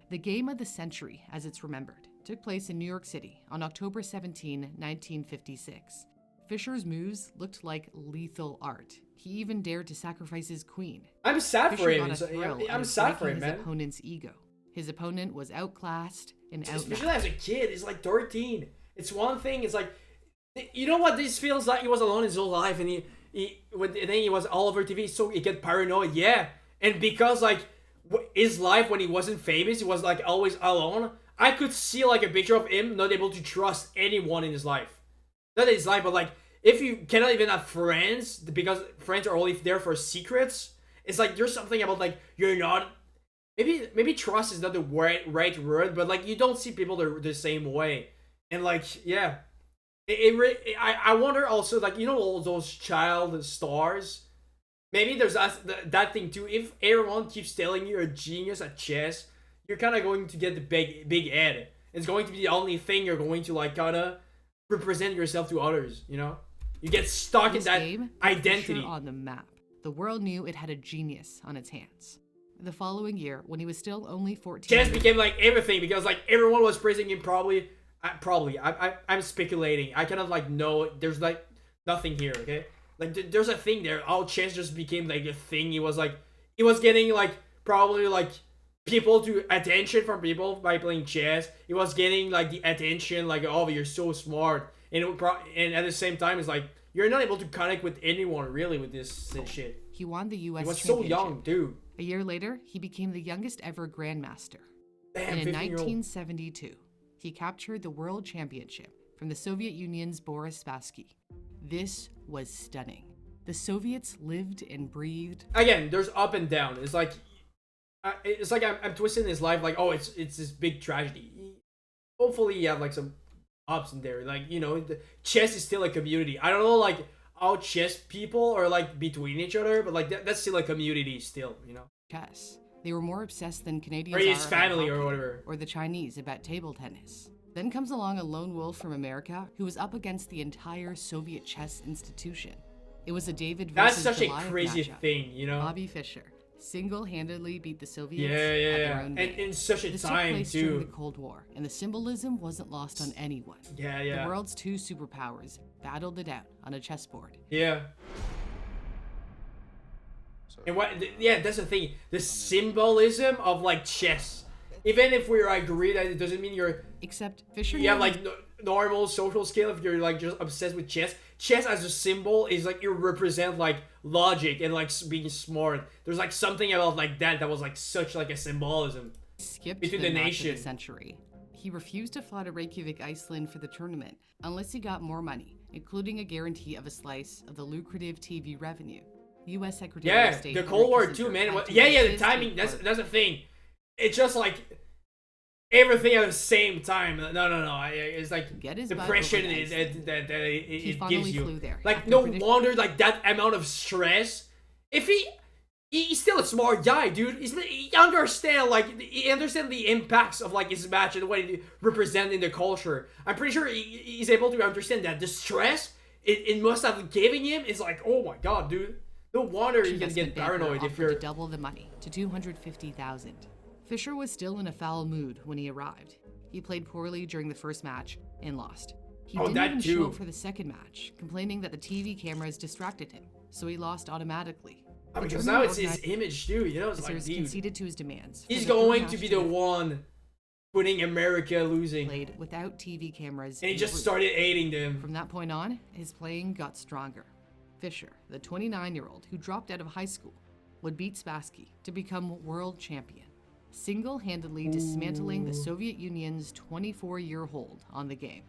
The game of the century, as it's remembered, took place in New York City on October 17, 1956. Fischer's moves looked like lethal art. He even dared to sacrifice his queen. I'm sad Fischer for him. got a thrill I'm out of sad for breaking him, man. his opponent's ego. His opponent was outclassed and outmatched. Especially as a kid, he's like 13. It's one thing. It's like, you know what this feels like? He was alone his whole life, and then he was all over TV, so he get paranoid. Yeah, and because like his life when he wasn't famous, he was like always alone. I could see like a picture of him not able to trust anyone in his life. Not in his life, but like if you cannot even have friends because friends are only there for secrets. It's like there's something about like you're not. Maybe trust is not the right word, but like you don't see people the same way, and like yeah. I wonder also, like, you know, all those child stars? Maybe there's that thing too. If everyone keeps telling you you're a genius at chess, you're kind of going to get the big head. It's going to be the only thing you're going to, like, kind of represent yourself to others, you know? You get stuck in that identity. Fischer on the map. The world knew it had a genius on its hands. The following year, when he was still only 14... Chess became, like, everything because, like, everyone was praising him probably... I'm speculating. I cannot like know. There's like nothing here. Okay, like there's a thing there. How chess just became like a thing. He was getting like probably like people to attention from people by playing chess. He was getting like the attention like, oh, you're so smart, and and at the same time it's like you're not able to connect with anyone really with this shit. He won the U.S. He was championship. so young, dude. A year later, he became the youngest ever grandmaster. Damn, and in 1972. He captured the world championship from the Soviet Union's Boris Spassky. This was stunning. The Soviets lived and breathed. Again, there's up and down. It's like I'm twisting his life like, oh, it's this big tragedy. Hopefully, you have like some ups in there. Like, you know, the chess is still a community. I don't know like how chess people are like between each other, but like that's still a community still, you know. Chess. They were more obsessed than Canadians Or his are about family or hockey, whatever. or the Chinese about table tennis. Then comes along a lone wolf from America who was up against the entire Soviet chess institution. It was a David versus That's such a Goliath crazy matchup. thing, you know? Bobby Fischer single-handedly beat the Soviets Yeah, at their yeah. own And game. in such a This time, took place too. during the Cold War, and the symbolism wasn't lost on anyone. Yeah, yeah. The world's two superpowers battled it out on a chessboard. Yeah. And yeah, that's the thing. The symbolism of like chess. Even if we agree that it doesn't mean you're. Except Fischer. You have like normal social skill if you're like just obsessed with chess. Chess as a symbol is like you represent like logic and like being smart. There's like something about like that was like such like a symbolism. Skipped between the the match of nation. the century. He refused to fly to Reykjavik, Iceland for the tournament unless he got more money, including a guarantee of a slice of the lucrative TV revenue. The U.S. Secretary of Yeah, State the Henry Cold War Kissinger too, man. had to Yeah, use the his timing. tweet That's for- the thing. It's just like everything at the same time. No. It's like Get his the butt pressure over to that He it finally gives you. flew there. Like After no predict- wonder like that amount of stress. If he's still a smart guy, dude. He understand like he understand the impacts of like his match and what it represents in the culture. I'm pretty sure he's able to understand that the stress it must have given him is like, oh my god, dude. No wonder you can Investment get banker paranoid if offered you're. to double the money to $250,000. Fischer was still in a foul mood when he arrived. He played poorly during the first match and lost. He Oh, didn't that even too. show up for the second match, complaining that the TV cameras distracted him, so he lost automatically. Oh, The because tournament now it's his organizers image too, you know. It's like, dude, conceded to his demands. for he's the third going match to be the one putting America losing. Played without TV cameras. And he in just the booth. started hating them. From that point on, his playing got stronger. Fischer, the 29-year-old who dropped out of high school, would beat Spassky to become world champion, single-handedly dismantling the Soviet Union's 24-year hold on the game.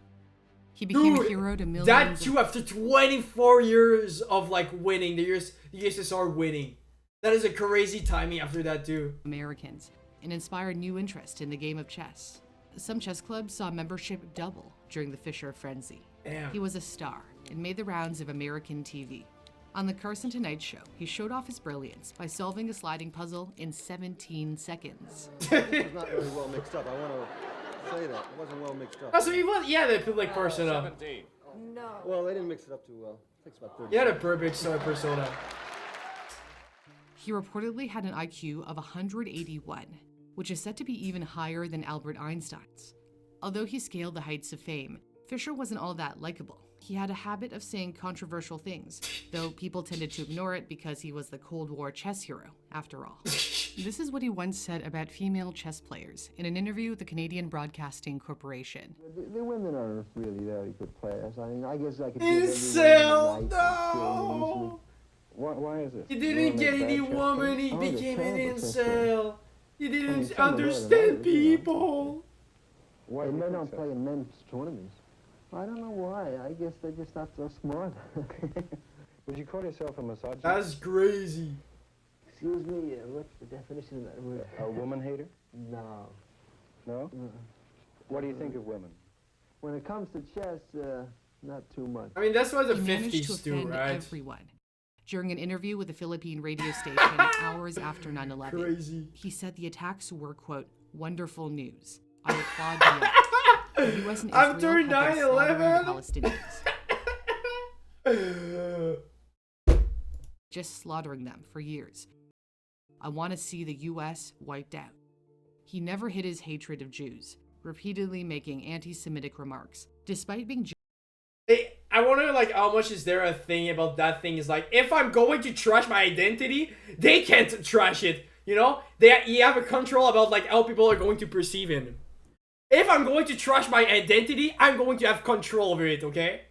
He became a hero to millions That too, after 24 years of like winning, the USSR winning. That is a crazy timing after that too. Americans and inspired new interest in the game of chess. Some chess clubs saw membership double during the Fischer frenzy. Damn. He was a star and made the rounds of American TV. On the Carson Tonight Show, he showed off his brilliance by solving a sliding puzzle in 17 seconds. It was not really well mixed up. I want to say that. It wasn't well mixed up. Oh, so he was, the public persona. No. Well, they didn't mix it up too well. It takes about 30 He had a seconds. perfect star persona. He reportedly had an IQ of 181, which is said to be even higher than Albert Einstein's. Although he scaled the heights of fame, Fischer wasn't all that likable. He had a habit of saying controversial things, though people tended to ignore it because he was the Cold War chess hero, after all. This is what he once said about female chess players in an interview with the Canadian Broadcasting Corporation. The women are really very good players. I mean, I guess I could Incel, no! Why is this? He didn't get any woman, he became an incel. He didn't understand people. Why men don't play in men's tournaments? I don't know why. I guess they're just not so smart. Would you call yourself a misogynist? That's crazy. Excuse me, what's the definition of that word? A woman hater? No. No? What do you think of women? When it comes to chess, not too much. I mean, that's what the He managed to 50s do, offend right? everyone. During an interview with a Philippine radio station hours after 9/11, Crazy. he said the attacks were, quote, wonderful news. I applaud the act. The US and After Israel have been slaughtering 9/11? Palestinians. Just slaughtering them for years. I want to see the US wiped out. He never hid his hatred of Jews, repeatedly making anti-Semitic remarks. Despite being I wonder, like, how much is there a thing about that thing is like, if I'm going to trash my identity, they can't trash it, you know? You have a control about, like, how people are going to perceive him. If I'm going to trash my identity, I'm going to have control over it, okay?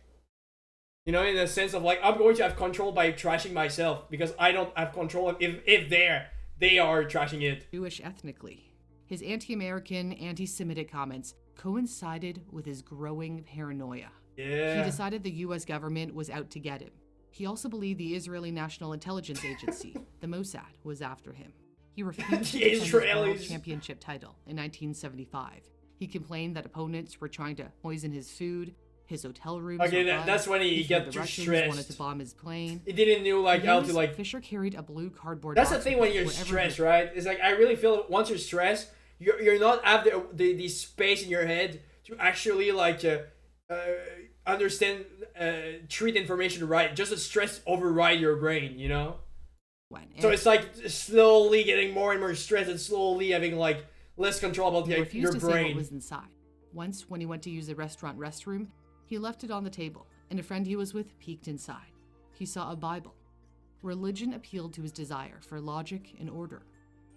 You know, in the sense of, like, I'm going to have control by trashing myself, because I don't have control of if they are trashing it. Jewish ethnically. His anti-American, anti-Semitic comments coincided with his growing paranoia. Yeah. He decided the US government was out to get him. He also believed the Israeli National Intelligence Agency, the Mossad, was after him. He refused to The defend his world Israelis. championship title in 1975. He complained that opponents were trying to poison his food, His hotel rooms. Okay, were that's when he feared got the too Russians stressed. wanted to bomb his plane. He didn't know like how to like. Fisher carried a blue cardboard. That's the box thing with when him you're wherever he stressed, went. right? It's like I really feel once you're stressed, you're not have the space in your head to actually like understand, treat information right. Just the stress override your brain, you know. So it's like slowly getting more and more stressed and slowly having like less control about He your refused to say what brain. was inside. Once, when he went to use a restaurant restroom, he left it on the table, and a friend he was with peeked inside. He saw a Bible. Religion appealed to his desire for logic and order.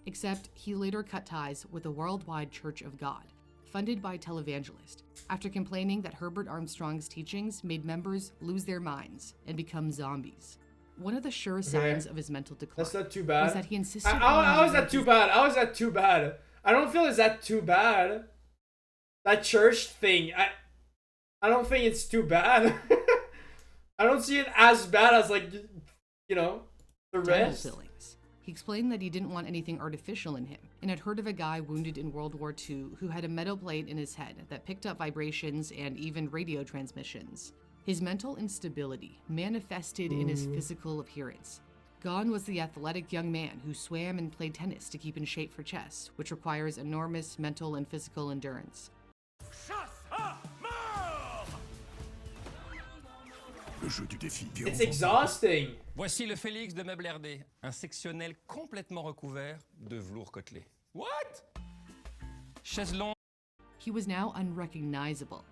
Except he later cut ties with the Worldwide Church of God, funded by a televangelist, after complaining that Herbert Armstrong's teachings made members lose their minds and become zombies. One of the sure signs of his mental decline That's not too bad. was that he insisted How is on that too bad? How is that too bad? I don't feel it's that too bad. That church thing, I don't think it's too bad. I don't see it as bad as like, you know, the dental rest. fillings. He explained that he didn't want anything artificial in him and had heard of a guy wounded in World War II who had a metal plate in his head that picked up vibrations and even radio transmissions. His mental instability manifested in his physical appearance. Gone was the athletic young man who swam and played tennis to keep in shape for chess, which requires enormous mental and physical endurance. It's exhausting. Voici le Félix de Meubles RD, un sectionnel complètement recouvert de velours côtelé. What? Chaise longue. He was now unrecognizable.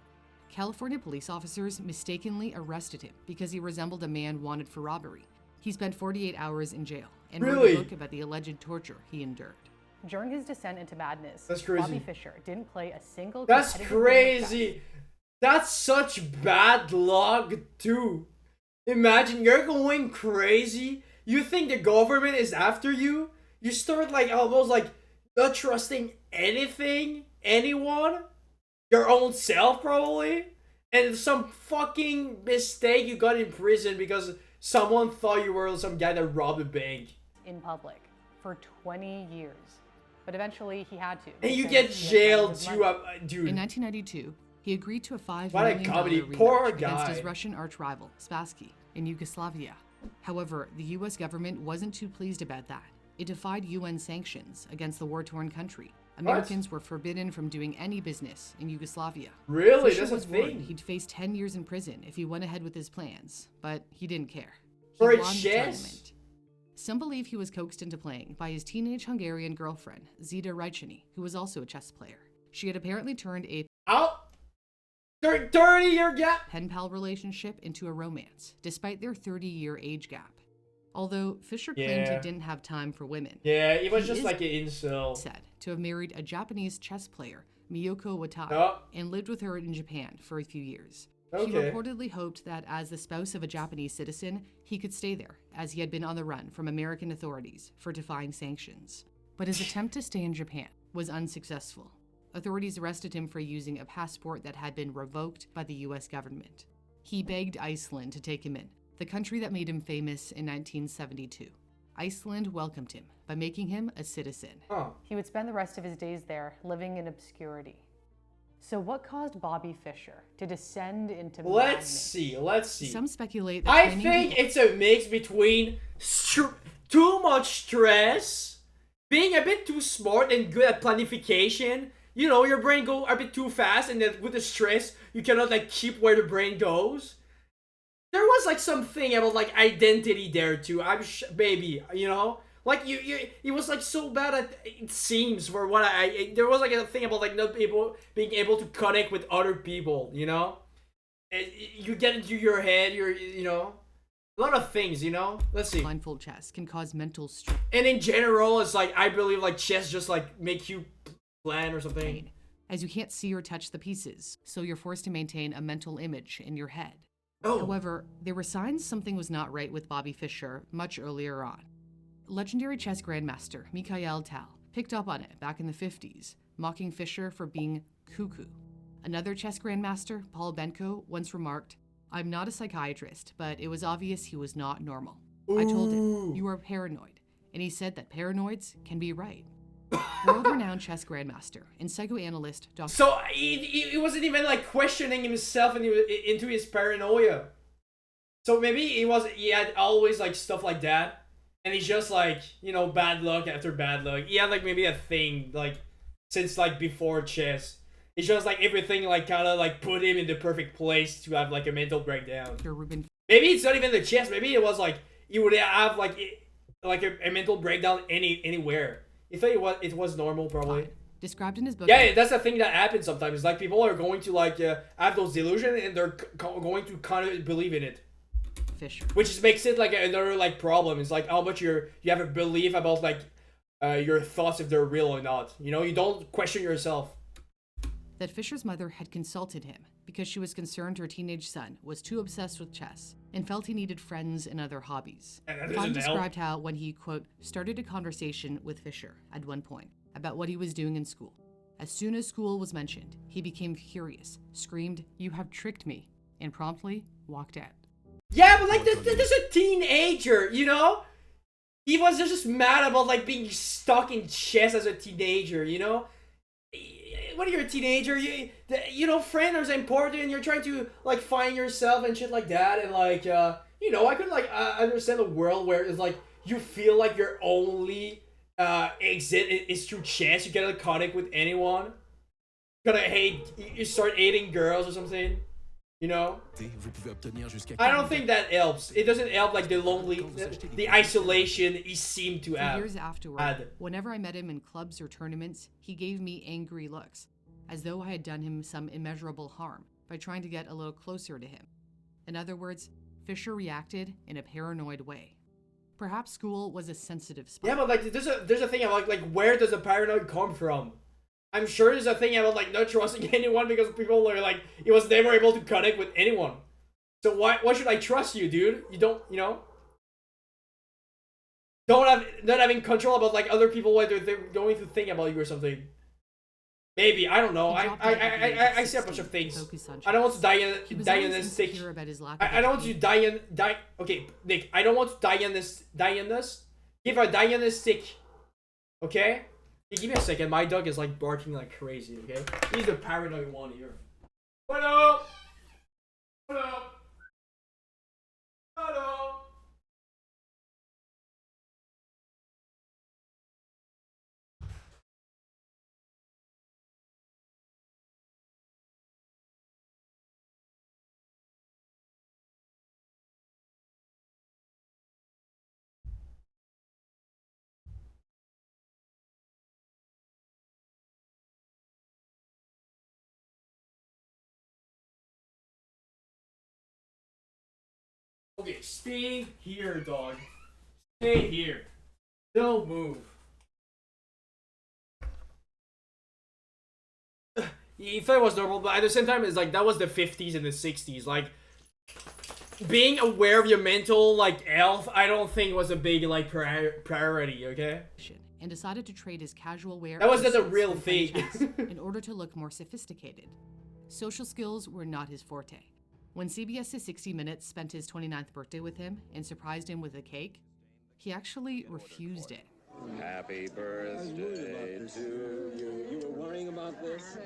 California police officers mistakenly arrested him because he resembled a man wanted for robbery. He spent 48 hours in jail and wrote a book about the alleged torture he endured. During his descent into madness, That's crazy. Bobby Fischer didn't play a single That's competitive game of chess. crazy. That's such bad luck too. Imagine you're going crazy. You think the government is after you. You start like almost like not trusting anything, anyone, your own self probably, and some fucking mistake you got in prison because someone thought you were some guy that robbed a bank. In public for 20 years. But eventually he had to. And you because get he had jailed his too, money. dude. In 1992, he agreed to a $5 What a million comedy. rematch Poor against guy. his Russian arch-rival, Spassky, in Yugoslavia. However, the US government wasn't too pleased about that. It defied UN sanctions against the war-torn country. Americans were forbidden from doing any business in Yugoslavia. Really? Fischer That's a was worried thing? he'd face 10 years in prison if he went ahead with his plans, but he didn't care. He For a won the chess? tournament. Some believe he was coaxed into playing by his teenage Hungarian girlfriend, Zita Rajcini, who was also a chess player. She had apparently turned a 30-year gap pen pal relationship into a romance, despite their 30-year age gap. Although Fischer claimed he Yeah. didn't have time for women. Yeah, he was just is like an incel. said to have married a Japanese chess player, Miyoko Watai, Oh. and lived with her in Japan for a few years. He Okay. reportedly hoped that as the spouse of a Japanese citizen, he could stay there, as he had been on the run from American authorities for defying sanctions. But his attempt to stay in Japan was unsuccessful. Authorities arrested him for using a passport that had been revoked by the US government. He begged Iceland to take him in, the country that made him famous in 1972. Iceland welcomed him by making him a citizen. He would spend the rest of his days there, living in obscurity. So what caused Bobby Fischer to descend into Let's see. Some speculate that I training think it's a mix between too much stress, being a bit too smart and good at planification. You know, your brain go a bit too fast, and then with the stress, you cannot like keep where the brain goes. There was like something about like identity there too. Maybe, you know, like he was like so bad at, it seems, for what there was like a thing about like not being able to connect with other people, you know. And you get into your head, you know, a lot of things, you know. Let's see. Blindfold chess can cause mental stress. And in general, it's like I believe like chess just like make you plan or something. As you can't see or touch the pieces, so you're forced to maintain a mental image in your head. Oh. However, there were signs something was not right with Bobby Fischer much earlier on. Legendary chess grandmaster Mikhail Tal picked up on it back in the 50s, mocking Fischer for being cuckoo. Another chess grandmaster, Paul Benko, once remarked, "I'm not a psychiatrist, but it was obvious he was not normal. I told him, you are paranoid, and he said that paranoids can be right." World-renowned chess grandmaster and psychoanalyst Dr. So he wasn't even like questioning himself and into his paranoia. So maybe he had always like stuff like that, and he's just like, you know, bad luck after bad luck. He had like maybe a thing like since like before chess. It's just like everything like kind of like put him in the perfect place to have like a mental breakdown. Maybe it's not even the chess. Maybe it was like he would have like a mental breakdown anywhere. You think it was normal, probably. Described in his book. Yeah, that's the thing that happens sometimes. It's like people are going to like have those delusions and they're going to kind of believe in it. Fisher. Which makes it like another like problem. It's like how much you have a belief about like your thoughts if they're real or not. You know, you don't question yourself. That Fisher's mother had consulted him because she was concerned her teenage son was too obsessed with chess and felt he needed friends and other hobbies. Klein described how when he, quote, started a conversation with Fisher at one point about what he was doing in school. As soon as school was mentioned, he became furious, screamed, "You have tricked me," and promptly walked out. Yeah, but like this is a teenager, you know? He was just mad about like being stuck in chess as a teenager, you know? When you're a teenager, you know, friends are important, and you're trying to like find yourself and shit like that, and like you know, I could like understand a world where it's like you feel like your only exit is through chess. You get a connect with anyone. You start hating girls or something. You know? I don't think that helps. It doesn't help like the isolation he seemed to have. For years afterward, whenever I met him in clubs or tournaments, he gave me angry looks, as though I had done him some immeasurable harm by trying to get a little closer to him. In other words, Fisher reacted in a paranoid way. Perhaps school was a sensitive spot. Yeah, but like there's a thing about like where does the paranoid come from? I'm sure there's a thing about like not trusting anyone because people are like he was never able to connect with anyone. So why should I trust you, dude? You don't, you know, not having control about like other people, what they're going to think about you or something. Maybe, I don't know. I see a bunch of things. I don't want to die in this sick. I don't want to die. Okay, Nick. I don't want to die in this. Give a diagnostic. Okay. Hey, give me a second. My dog is like barking like crazy. Okay. He's the paranoid one here. What up? What up? What up? Okay, stay here, dog. Stay here. Don't move. He thought it was normal, but at the same time, it's like that was the 50s and the 60s. Like, being aware of your mental like health, I don't think was a big like priority. Okay. And decided to trade his casual wear. That was just a real thing. In order to look more sophisticated. Social skills were not his forte. When CBS's 60 Minutes spent his 29th birthday with him and surprised him with a cake, he actually refused it. Happy birthday to you. You were worrying about this?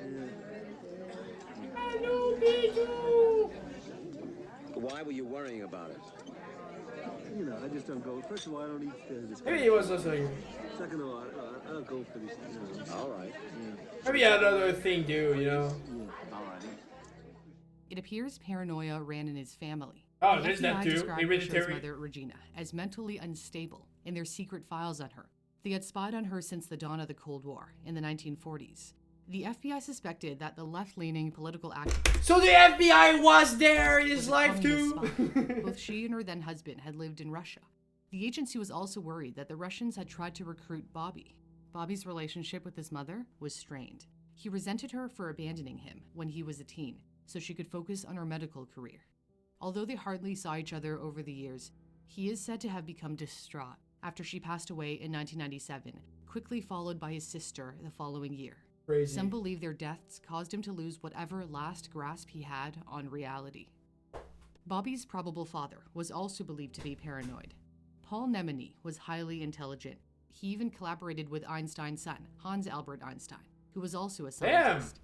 Hello, Pedro. Why were you worrying about it? You know, I just don't go. First of all, I don't eat this. Maybe he was listening. Second of all, I don't go for these things. All right. Maybe he had another thing too, you know? All right. It appears paranoia ran in his family. Oh, The there's that FBI too. described Fisher's Hereditary. mother, Regina, as mentally unstable in their secret files on her. They had spied on her since the dawn of the Cold War in the 1940s. The FBI suspected that the left-leaning political activist... So the FBI was there in his life too? Both she and her then-husband had lived in Russia. The agency was also worried that the Russians had tried to recruit Bobby. Bobby's relationship with his mother was strained. He resented her for abandoning him when he was a teen, so she could focus on her medical career. Although they hardly saw each other over the years, he is said to have become distraught after she passed away in 1997, quickly followed by his sister the following year. Crazy. Some believe their deaths caused him to lose whatever last grasp he had on reality. Bobby's probable father was also believed to be paranoid. Paul Nemeny was highly intelligent. He even collaborated with Einstein's son, Hans Albert Einstein, who was also a Damn. scientist.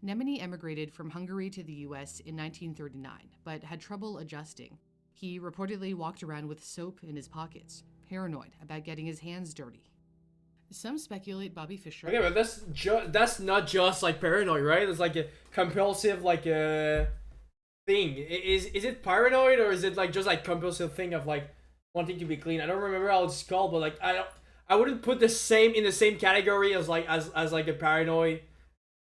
Nemeny emigrated from Hungary to the US in 1939, but had trouble adjusting. He reportedly walked around with soap in his pockets, paranoid about getting his hands dirty. Some speculate Bobby Fischer... Okay, but that's not just like paranoid, right? It's like a compulsive like thing. Is it paranoid, or is it like just like compulsive thing of like wanting to be clean? I don't remember how it's called, but like I wouldn't put the same in the same category as like as like a paranoia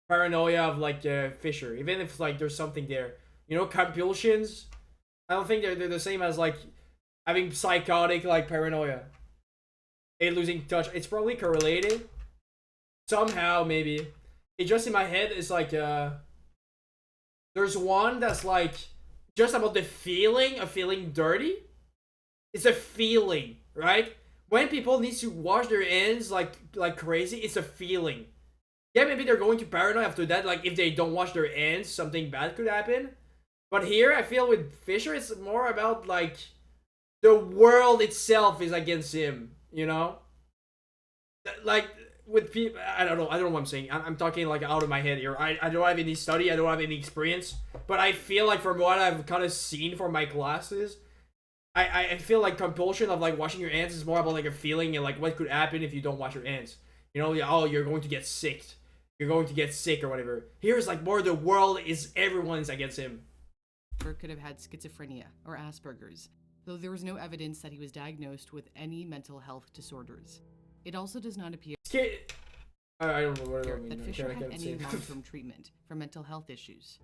of like Fischer, even if like there's something there. You know, compulsions. I don't think they're the same as like having psychotic like paranoia. And losing touch. It's probably correlated somehow, maybe. It just in my head is like there's one that's like just about the feeling of feeling dirty. It's a feeling, right? When people need to wash their hands like crazy, it's a feeling. Yeah, maybe they're going to paranoid after that. Like if they don't wash their hands, something bad could happen. But here, I feel with Fischer, it's more about like the world itself is against him. You know, like with people, I don't know what I'm saying. I'm talking like out of my head here. I don't have any study, I don't have any experience, but I feel like from what I've kind of seen from my classes, I feel like compulsion of like washing your hands is more about like a feeling and like what could happen if you don't wash your hands. You know, oh, you're going to get sick. You're going to get sick or whatever. Here is like more the world is everyone's against him. Could have had schizophrenia or Asperger's, though there was no evidence that he was diagnosed with any mental health disorders. It also does not appear I don't know what I mean. that Fischer had any long-term treatment for mental health issues.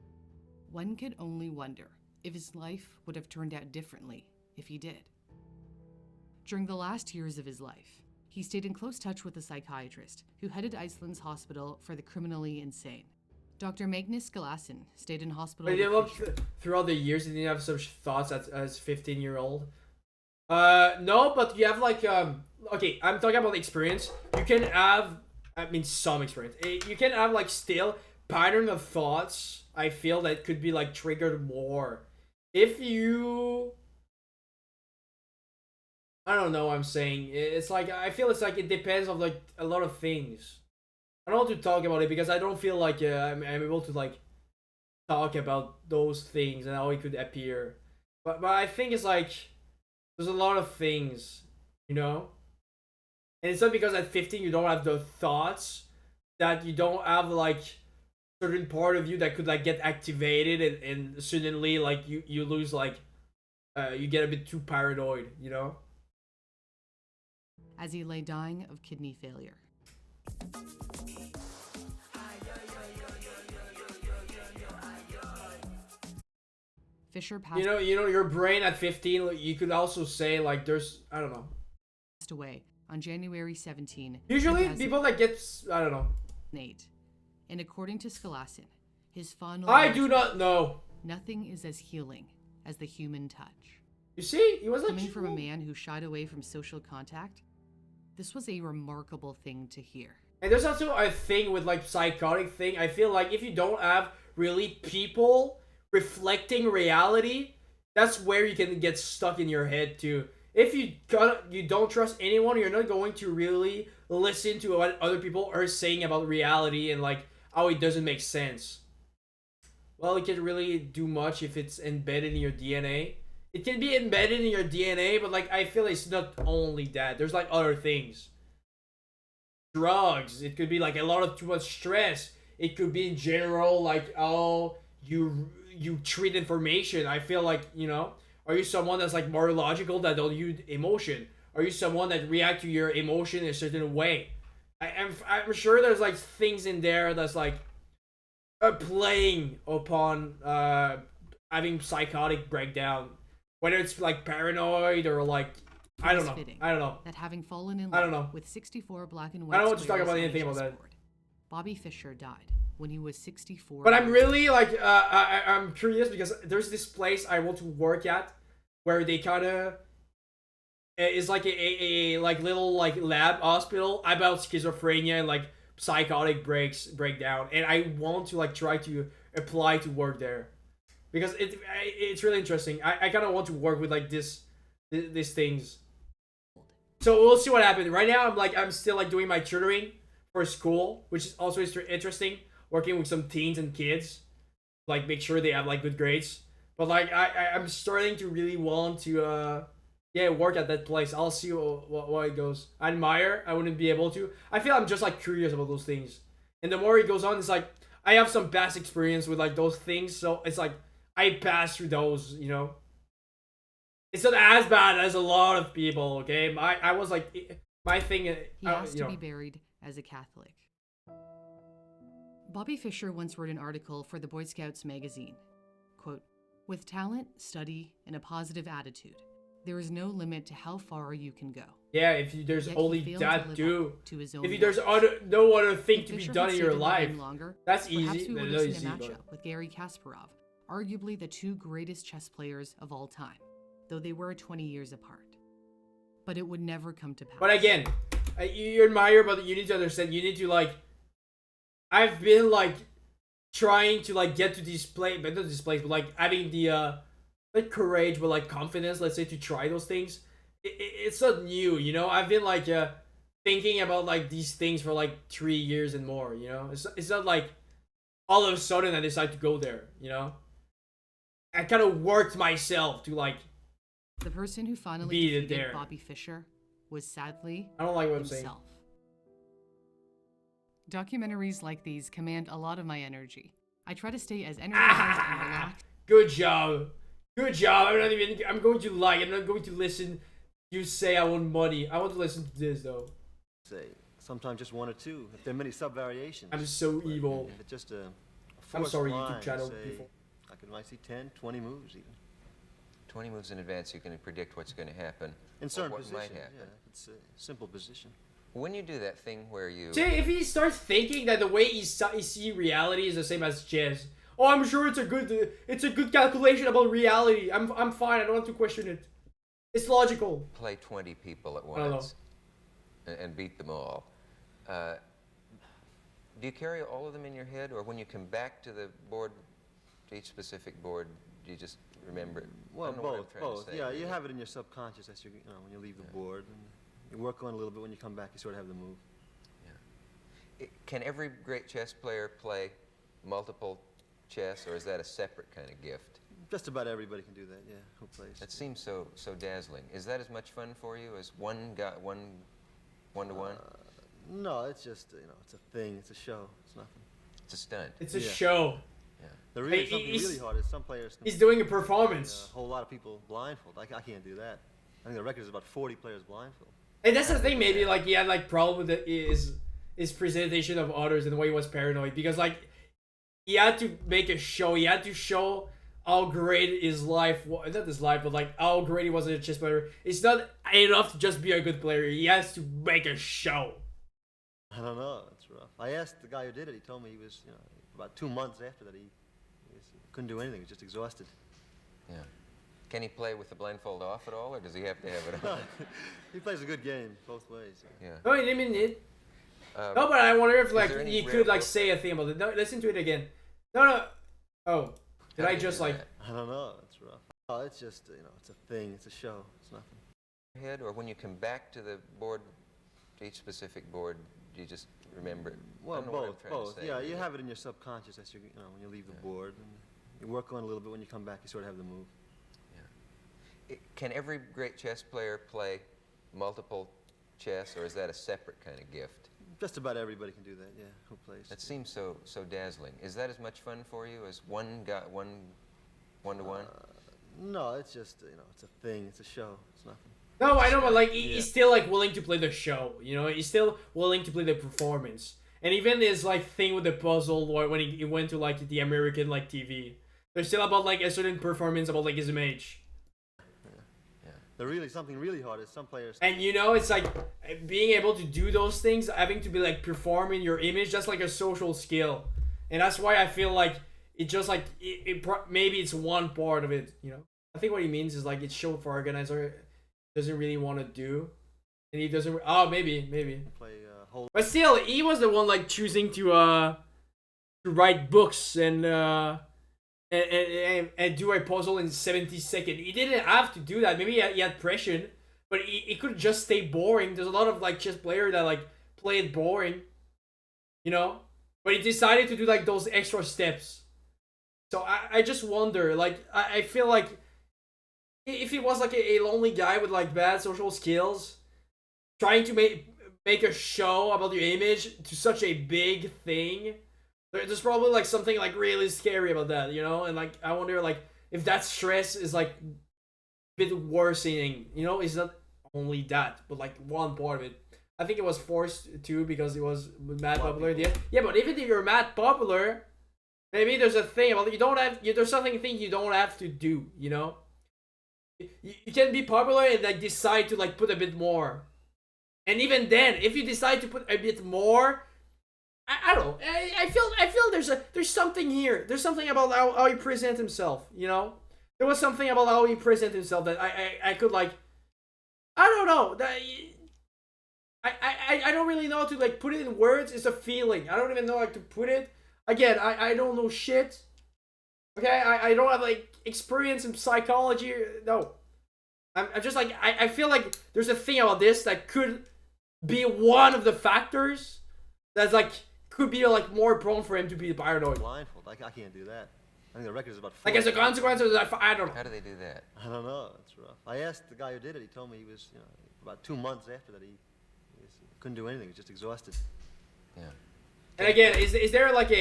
One could only wonder if his life would have turned out differently if he did. During the last years of his life, he stayed in close touch with a psychiatrist who headed Iceland's hospital for the criminally insane. Dr. Magnus Galasson stayed in hospital. Throughout the years, did you have such thoughts as 15-year-old? No, but you have like okay, I'm talking about experience. You can have, I mean, some experience. You can have like still pattern of thoughts. I feel that could be like triggered more if you. I don't know what I'm saying. It's like I feel it's like it depends on like a lot of things. I don't want to talk about it because I don't feel like I'm able to like talk about those things and how it could appear. But I think it's like there's a lot of things, you know? And it's not because at 15 you don't have the thoughts that you don't have like certain part of you that could like get activated and suddenly like you lose like you get a bit too paranoid, you know? As he lay dying of kidney failure. Fischer passed. You know, your brain at 15. You could also say like there's I don't know. Passed away on January 17. Usually, people that get I don't know. And according to Galasson, his final. I do not know. Nothing is as healing as the human touch. You see, he was like coming from a man who shied away from social contact. This was a remarkable thing to hear. And there's also a thing with like psychotic thing. I feel like if you don't have really people reflecting reality, that's where you can get stuck in your head too. If you don't trust anyone, you're not going to really listen to what other people are saying about reality and like how it doesn't make sense. Well, it can really do much if it's embedded in your DNA. It can be embedded in your DNA, but like I feel it's not only that. There's like other things. Drugs. It could be like a lot of too much stress. It could be in general like how you treat information. I feel like, you know, are you someone that's like more logical that don't use emotion? Are you someone that react to your emotion in a certain way? I'm sure there's like things in there that's like playing upon having psychotic breakdown, whether it's like paranoid or like I don't know. That having fallen in I don't love know. with 64 black and white. I don't want to talk squares about on a anything about that. chessboard, Bobby Fischer died when he was 64. But I'm really like I'm curious because there's this place I want to work at where they kind of is like a like little like lab hospital about schizophrenia and like psychotic breakdown, and I want to like try to apply to work there because it's really interesting. I kind of want to work with like these things. So we'll see what happens. Right now, I'm still like doing my tutoring for school, which is also interesting. Working with some teens and kids, like make sure they have like good grades. But like I'm starting to really want to work at that place. I'll see what it goes. I admire. I wouldn't be able to. I feel I'm just like curious about those things. And the more it goes on, it's like I have some past experience with like those things, so it's like I pass through those, you know. It's not as bad as a lot of people, okay? I was like, my thing... He asked to be buried as a Catholic. Bobby Fischer once wrote an article for the Boy Scouts magazine. Quote, "With talent, study, and a positive attitude, there is no limit to how far you can go." Yeah, if there's Yet only he failed that to do, live up to his own if there's words. no other thing to be Fischer done had in your stayed life, alive longer, that's perhaps easy. we would That's have seen a easy, matchup with Garry Kasparov, arguably the two greatest chess players of all time, though they were 20 years apart. But it would never come to pass. But again, you admire, but you need to understand, you need to like, I've been like trying to like get to this place, but not this place, but like having the like courage, but like confidence, let's say, to try those things. It's not new, you know. I've been like thinking about like these things for like 3 years and more, you know. It's not like all of a sudden I decide to go there, you know. I kind of worked myself to like the person who finally be defeated there. Bobby Fischer was sadly I don't like what I'm saying. himself. Documentaries like these command a lot of my energy. I try to stay as energized and relaxed. Good job. Good job. I'm going to like, I'm not going to listen. You say I want money. I want to listen to this though. Say, sometimes just one or two. If there are many sub-variations. I'm so evil. If it's just a I'm forced sorry, line, YouTube channel say, people. I might see 10, 20 moves even. 20 moves in advance, you can predict what's going to happen. In or certain what positions, might happen. yeah. It's a simple position. When you do that thing where you... See, if he starts thinking that the way he see reality is the same as chess, oh, I'm sure it's a good calculation about reality. I'm fine. I don't want to question it. It's logical. Play 20 people at I don't know. once and beat them all. Do you carry all of them in your head, or when you come back to the board, to each specific board, do you just remember it? Well, I don't know what I'm both. trying to Both. say, Yeah, really. you have it in your subconscious as you know when you leave the board, and you work on it a little bit. When you come back, you sort of have the move. Can every great chess player play multiple chess, or is that a separate kind of gift? Just about everybody can do that. Yeah, who plays? That seems so dazzling. Is that as much fun for you as one to one? No, it's just it's a thing. It's a show. It's nothing. It's a stunt. It's a show. The really Hey, something really hard is some players. Can he's doing a performance. A whole lot of people blindfold. I can't do that. I think the record is about 40 players blindfold. And that's the thing. Maybe like he had like problem with his presentation of others and the way he was paranoid, because like he had to make a show. He had to show how great his life was. Not his life, but like how great he was as a chess player. It's not enough to just be a good player. He has to make a show. I don't know. It's rough. I asked the guy who did it. He told me he was, about 2 months after that, he couldn't do anything. He was just exhausted. Yeah. Can he play with the blindfold off at all, or does he have to have it on? He plays a good game both ways. Yeah. No, he didn't mean it. No, but I wonder if like there any he rare could like book- say a thing about it. No, listen to it again. No. Oh, did How I do you just do like? that? I don't know. It's rough. Oh, it's just, it's a thing. It's a show. It's nothing. Head, or when you come back to the board, to each specific board, do you just remember it? I Well, don't know what I'm both. trying to Both. say, Yeah, really. you have it in your subconscious as you when you leave the board, and you work on it a little bit. When you come back, you sort of have the move. Can every great chess player play multiple chess, or is that a separate kind of gift? Just about everybody can do that. Yeah, who plays? That seems so dazzling. Is that as much fun for you as one to one? No, it's just, it's a thing. It's a show. It's nothing. No, I know, but like he's still like willing to play the show. You know, he's still willing to play the performance. And even his like thing with the puzzle, or when he went to like the American like TV, there's still about like a certain performance about like his image. The really something really hard is some players. And you know, it's like being able to do those things, having to be like performing your image. That's like a social skill, and that's why I feel like it just like maybe it's one part of it. You know, I think what he means is like it's show for organizer doesn't really want to do, and he doesn't. Oh, maybe. Play whole. But still, he was the one like choosing to write books and do a puzzle in 70 seconds. He didn't have to do that. Maybe he had pressure, but he could just stay boring. There's a lot of like chess player that like play it boring, you know. But he decided to do like those extra steps. So I just wonder, like I feel like if he was like a lonely guy with like bad social skills, trying to make a show about your image to such a big thing, there's probably like something like really scary about that, you know. And like I wonder like if that stress is like a bit worsening, you know. It's not only that, but like one part of it. I think it was forced too because it was mad popular. Yeah, but even if you're mad popular, maybe there's a thing about you don't have. There's something you don't have to do. You know, you can be popular and like decide to like put a bit more. And even then, if you decide to put a bit more, I don't know. I feel there's something here. There's something about how he presents himself. You know, there was something about how he presents himself that I could like. I don't know that. I don't really know how to like put it in words. It's a feeling. I don't even know how to put it. Again, I don't know shit. Okay, I don't have like experience in psychology. No, I'm just like I feel like there's a thing about this that could be one of the factors that's like could be like more prone for him to be paranoid. Blindfold. I can't do that. I think the record is about. Like as a consequence of that, I don't know. How do they do that? I don't know. It's rough. I asked the guy who did it. He told me he was, you know, about 2 months after that he couldn't do anything. He was just exhausted. Yeah. And again, is there like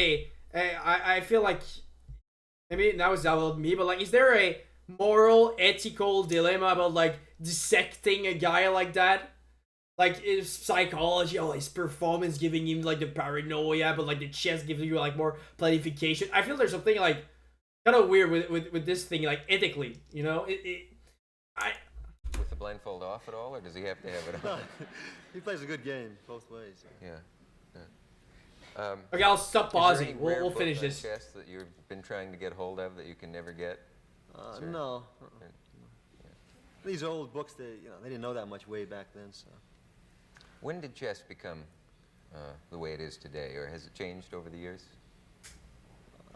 I feel like maybe that was about me, but like is there a moral, ethical dilemma about like dissecting a guy like that? Like his psychology or his performance giving him like the paranoia, but like the chess gives you like more planification. I feel there's something like kind of weird with this thing, like ethically, you know? With the blindfold off at all, or does he have to have it on? He plays a good game both ways. Yeah. Okay, I'll stop pausing. Is there any We'll rare finish book on this. chess that you've been trying to get hold of that you can never get? No. These old books, they didn't know that much way back then. So. When did chess become the way it is today, or has it changed over the years?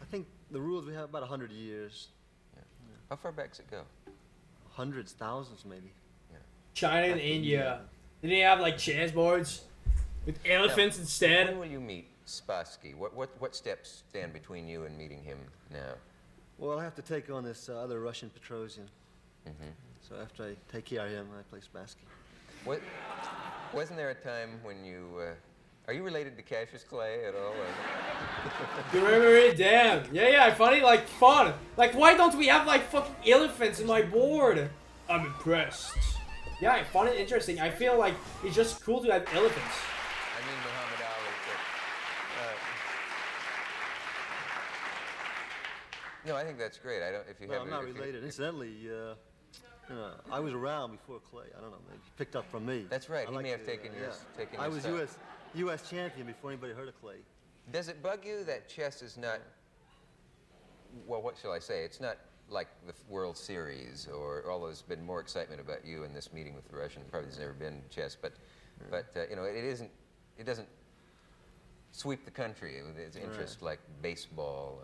I think the rules we have about 100 years. Yeah. How far back does it go? Hundreds, thousands, maybe. Yeah. China and India. Did they have like chess boards with elephants instead? When will you meet Spassky? What steps stand between you and meeting him now? Well, I have to take on this other Russian Petrosian. So after I take care of him, I play Spassky. Wasn't there a time when you... are you related to Cassius Clay at all? You remember it? Damn. Yeah, I find it like fun. Like, why don't we have like fucking elephants in my board? I'm impressed. Yeah, I find it interesting. I feel like it's just cool to have elephants. I mean Muhammad Ali. No, I think that's great. I don't. If you have. I'm not related. Incidentally, I was around before Clay. I don't know. Maybe he picked up from me. That's right. He like may have taken your. I was U.S. champion before anybody heard of Clay. Does it bug you that chess is not? Well, what shall I say? It's not like the World Series, or although there's been more excitement about you in this meeting with the Russian. Probably there's never been chess, but it isn't. It doesn't sweep the country with its interest like baseball.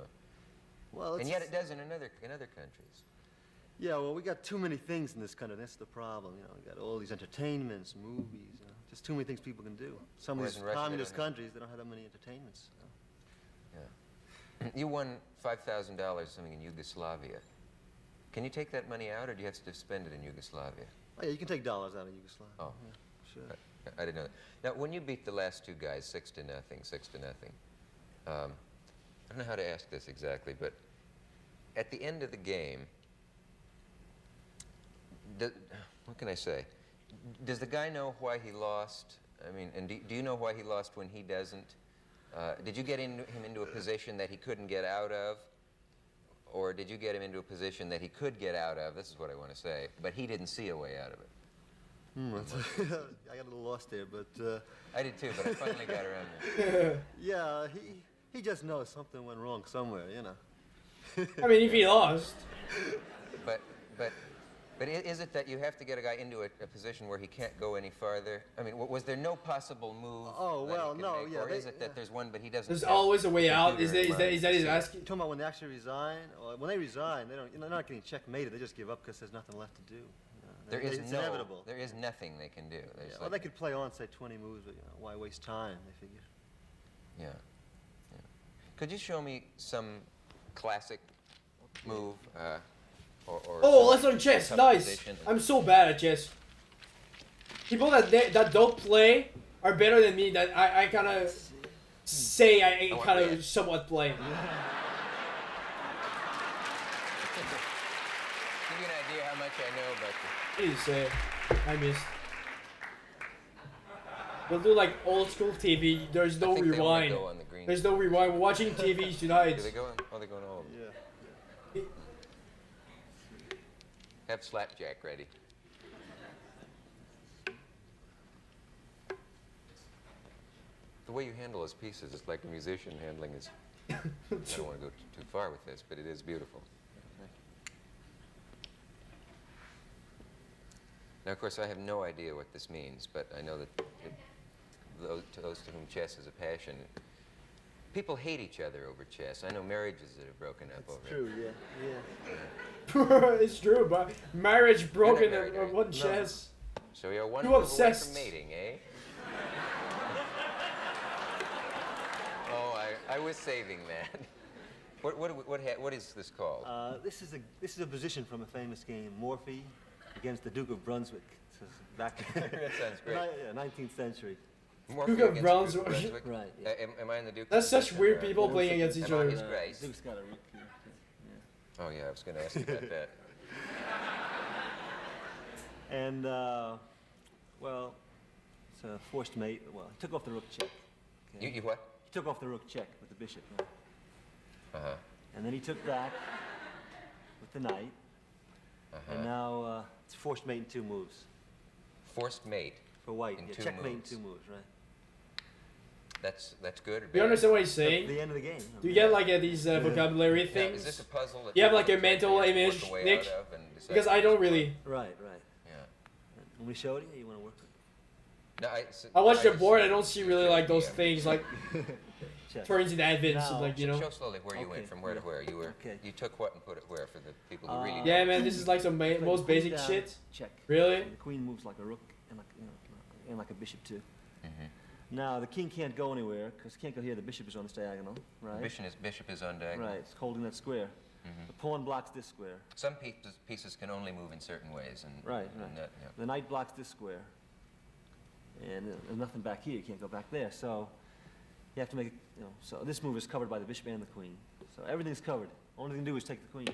And yet it does in other countries. Yeah, well, we got too many things in this country. That's the problem. We got all these entertainments, movies. Just too many things people can do. Some of these communist countries, they don't have that many entertainments. Yeah. You won $5,000 something in Yugoslavia. Can you take that money out, or do you have to spend it in Yugoslavia? Oh, yeah, you can take dollars out of Yugoslavia. Oh, yeah, sure. I didn't know that. Now, when you beat the last two guys 6-0, I don't know how to ask this exactly, but at the end of the game, what can I say? Does the guy know why he lost? I mean, and do you know why he lost when he doesn't? Did you get him into a position that he couldn't get out of? Or did you get him into a position that he could get out of? This is what I want to say. But he didn't see a way out of it. I got a little lost there, but... I did too, but I finally got around there. Yeah, he just knows something went wrong somewhere, I mean, if he lost. But is it that you have to get a guy into a position where he can't go any farther? I mean, was there no possible move? Oh, well, no, make, yeah. Or is it that there's one, but he doesn't? There's always a way out. Is that his asking? You're talking about when they actually resign? Or when they resign, they're not getting checkmated. They just give up because there's nothing left to do. It's inevitable. There is nothing they can do. Yeah, well, they could play on, say, 20 moves, but why waste time, they figure. Yeah. Could you show me some classic move or oh, let's learn chess. Nice. I'm so bad at chess. People that don't play are better than me. That I kind of say I kind of somewhat play. Give you an idea how much I know about What do you say? I missed. We'll do like old school TV. There's no rewind. There's no rewind. We're watching TV tonight. Do they go on? Oh, they go on all of them. Yeah. Have slapjack ready. The way you handle his pieces is like a musician handling his... I don't want to go too far with this, but it is beautiful. Now, of course, I have no idea what this means, but I know that those to whom chess is a passion, people hate each other over chess. I know marriages that have broken up over True, it. yeah. It's true, but marriage broken over one chess. So you're one Too move away obsessed. from mating, eh? Oh, I was saving that. What is this called? This is a position from a famous game, Morphy against the Duke of Brunswick. This is back That sounds great. 19th century. Morphy Duke of against Brunswick. Right. Yeah. Am I in the Duke? That's such weird people playing against each Am I other. His Grace? Duke's got a rook here. Yeah. Oh yeah, I was going to ask you about that. And, well, it's a forced mate. Well, he took off the rook check. Okay. You what? He took off the rook check with the bishop. Right? Uh-huh. And then he took that with the knight. And now it's forced mate in 2 moves. Forced mate. For white. In Yeah, 2 checkmate moves. in 2 moves, right? That's good or bad? Do you understand what he's saying? The end of the game. Do you get like these vocabulary Now, things? is this a puzzle that You have like a you mental have to image, work a way Nick? out of and decide Because I don't really. Right. Yeah. When we showed you, you want to work with No, I watch the just- board. I don't see really like those things like Check. turns into advance, Now- like you know. Show slowly where you went from where to where. You were. Okay. You took what and put it where for the people who really. Yeah, don't. man, this is like some Play most the queen basic down, shit. Check. Really? And the queen moves like a rook and like, and like a bishop too. Mhm. Now the king can't go anywhere because he can't go here. The bishop is on this diagonal, right? Bishop is on diagonal. Right. It's holding that square. Mhm. The pawn blocks this square. Some pieces can only move in certain ways, and Right. and that, yeah. The knight blocks this square. And there's nothing back here. You can't go back there. So you have to make it. So this move is covered by the bishop and the queen. So everything's covered. Only thing to do is take the queen.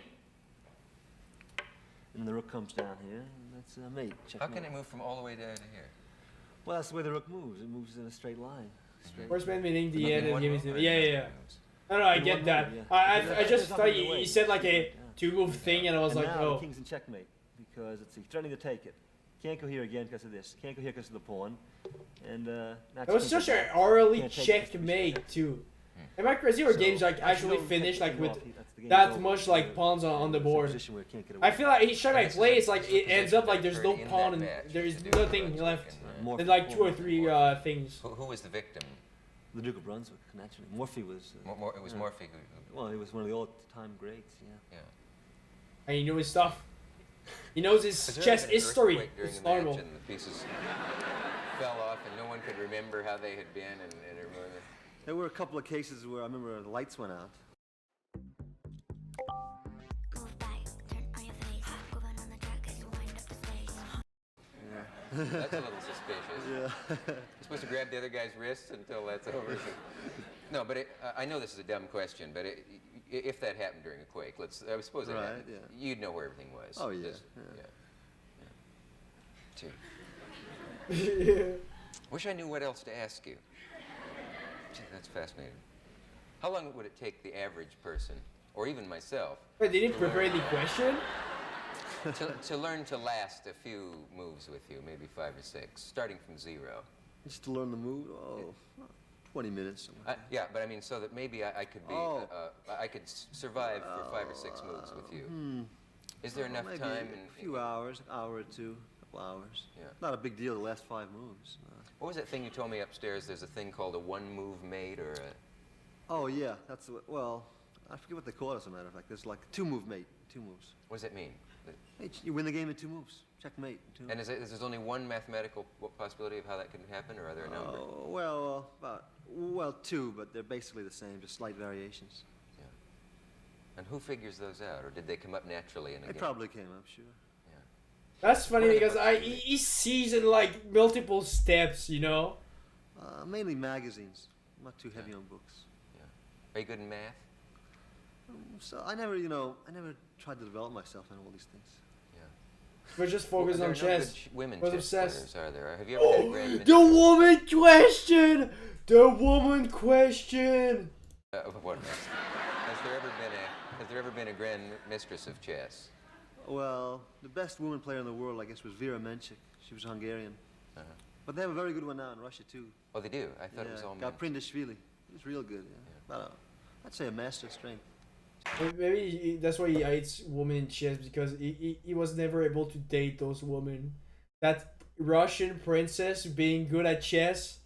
And then the rook comes down here, and that's a mate. How Checkmate. can it move from all the way down to here? Well, that's the way the rook moves. It moves in a straight line. Straight. First man meaning the In end and one give it move to or yeah, in yeah, other yeah. moves? I don't know, I In get one that. move, yeah. I just There's thought nothing in the way. he said like a 2-move thing, and I was And like, now oh. the king's in checkmate because he's threatening to take it. Can't go here again because of this. Can't go here because of the pawn. And It was such an early checkmate too. Am I crazy or games like actually finish like with that much like pawns on the board? I feel like each time I play, it's like it ends up like there's no pawn and there's nothing left. There's like 2 or 3 things. Who was the victim? The Duke of Brunswick, naturally. Morphy was... It was Morphy who... Well, he was one of the all-time greats, yeah. And he knew his stuff. He knows his Has there chess ever been an history. earthquake during It's the match normal. and the pieces fell off and no one could remember how they had been and everyone... There were a couple of cases where I remember the lights went out. That's a little suspicious. Yeah. You're supposed to grab the other guy's wrists until that's over. No, but I know this is a dumb question, but if that happened during a quake, I suppose it Right, happened, yeah. you'd know where everything was. Oh, yeah. Just- Yeah. Gee. Wish I knew what else to ask you. Gee, that's fascinating. How long would it take the average person, or even myself, Wait, they didn't prepare the question? to learn to last a few moves with you, maybe 5 or 6, starting from 0? Just to learn the move? Oh, 20 minutes. Yeah, but I mean, so that maybe I could be, Oh. I could survive for 5 or 6 moves with you. Is there enough Maybe time? a few hours, an hour or two, a couple hours. Yeah. Not a big deal, the last 5 moves. What was that thing you told me upstairs? There's a thing called a 1-move mate, or a... Oh, yeah, that's, well, I forget what they call it, as a matter of fact. There's like 2-move mate, 2 moves. What does that mean? You win the game in 2 moves. Checkmate. And is there only one mathematical possibility of how that can happen, or are there a number? Well, 2, but they're basically the same, just slight variations. Yeah. And who figures those out, or did they come up naturally in a game? They probably came up, sure. That's funny because he sees in like multiple steps, you know. Mainly magazines. I'm not too heavy on books. Yeah. Are you good in math? So I never tried to develop myself in all these things. We're just focused on chess. Women We're chess obsessed. players, are there? Have you ever had a grand The woman question! The woman question! What next? Has there ever been a grand mistress of chess? Well, the best woman player in the world, I guess, was Vera Menchik. She was Hungarian. But they have a very good one now in Russia, too. Oh, they do? I thought it was all men. Gaprindashvili. He's real good, But, I'd say a master of strength. Maybe that's why he hates women in chess, because he was never able to date those women. That Russian princess being good at chess,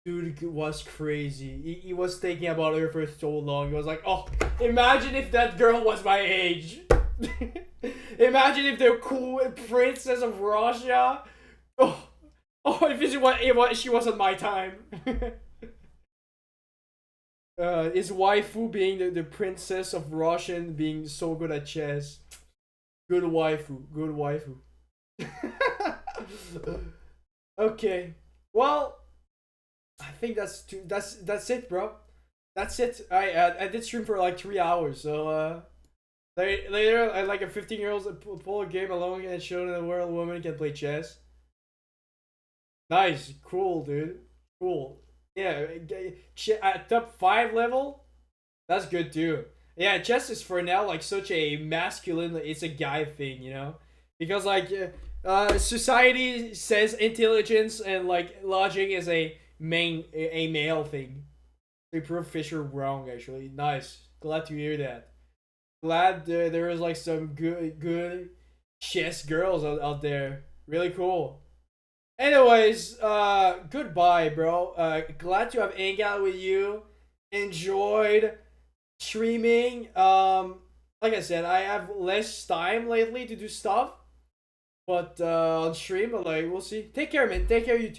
dude, was crazy. He was thinking about her for so long. He was like, oh, imagine if that girl was my age. Imagine if the cool princess of Russia. If she wasn't my time. His waifu being the princess of Russian, being so good at chess. Good waifu. Good waifu. Okay. Well, I think that's it, bro. That's it. I did stream for like 3 hours, so later I like a 15-year-old pull a game alone and show the world a woman can play chess. Nice, cool, dude. Cool. Yeah, at top 5 level, that's good too. Yeah, chess is for now like such a masculine, it's a guy thing, you know, because like society says intelligence and like logic is a male thing. They prove Fisher wrong, actually. Nice, glad to hear that. Glad there is like some good chess girls out there. Really cool. Anyways, goodbye, bro. Glad to have hang out with you. Enjoyed streaming. Like I said, I have less time lately to do stuff, but on stream, like, we'll see. Take care, man. Take care, you too.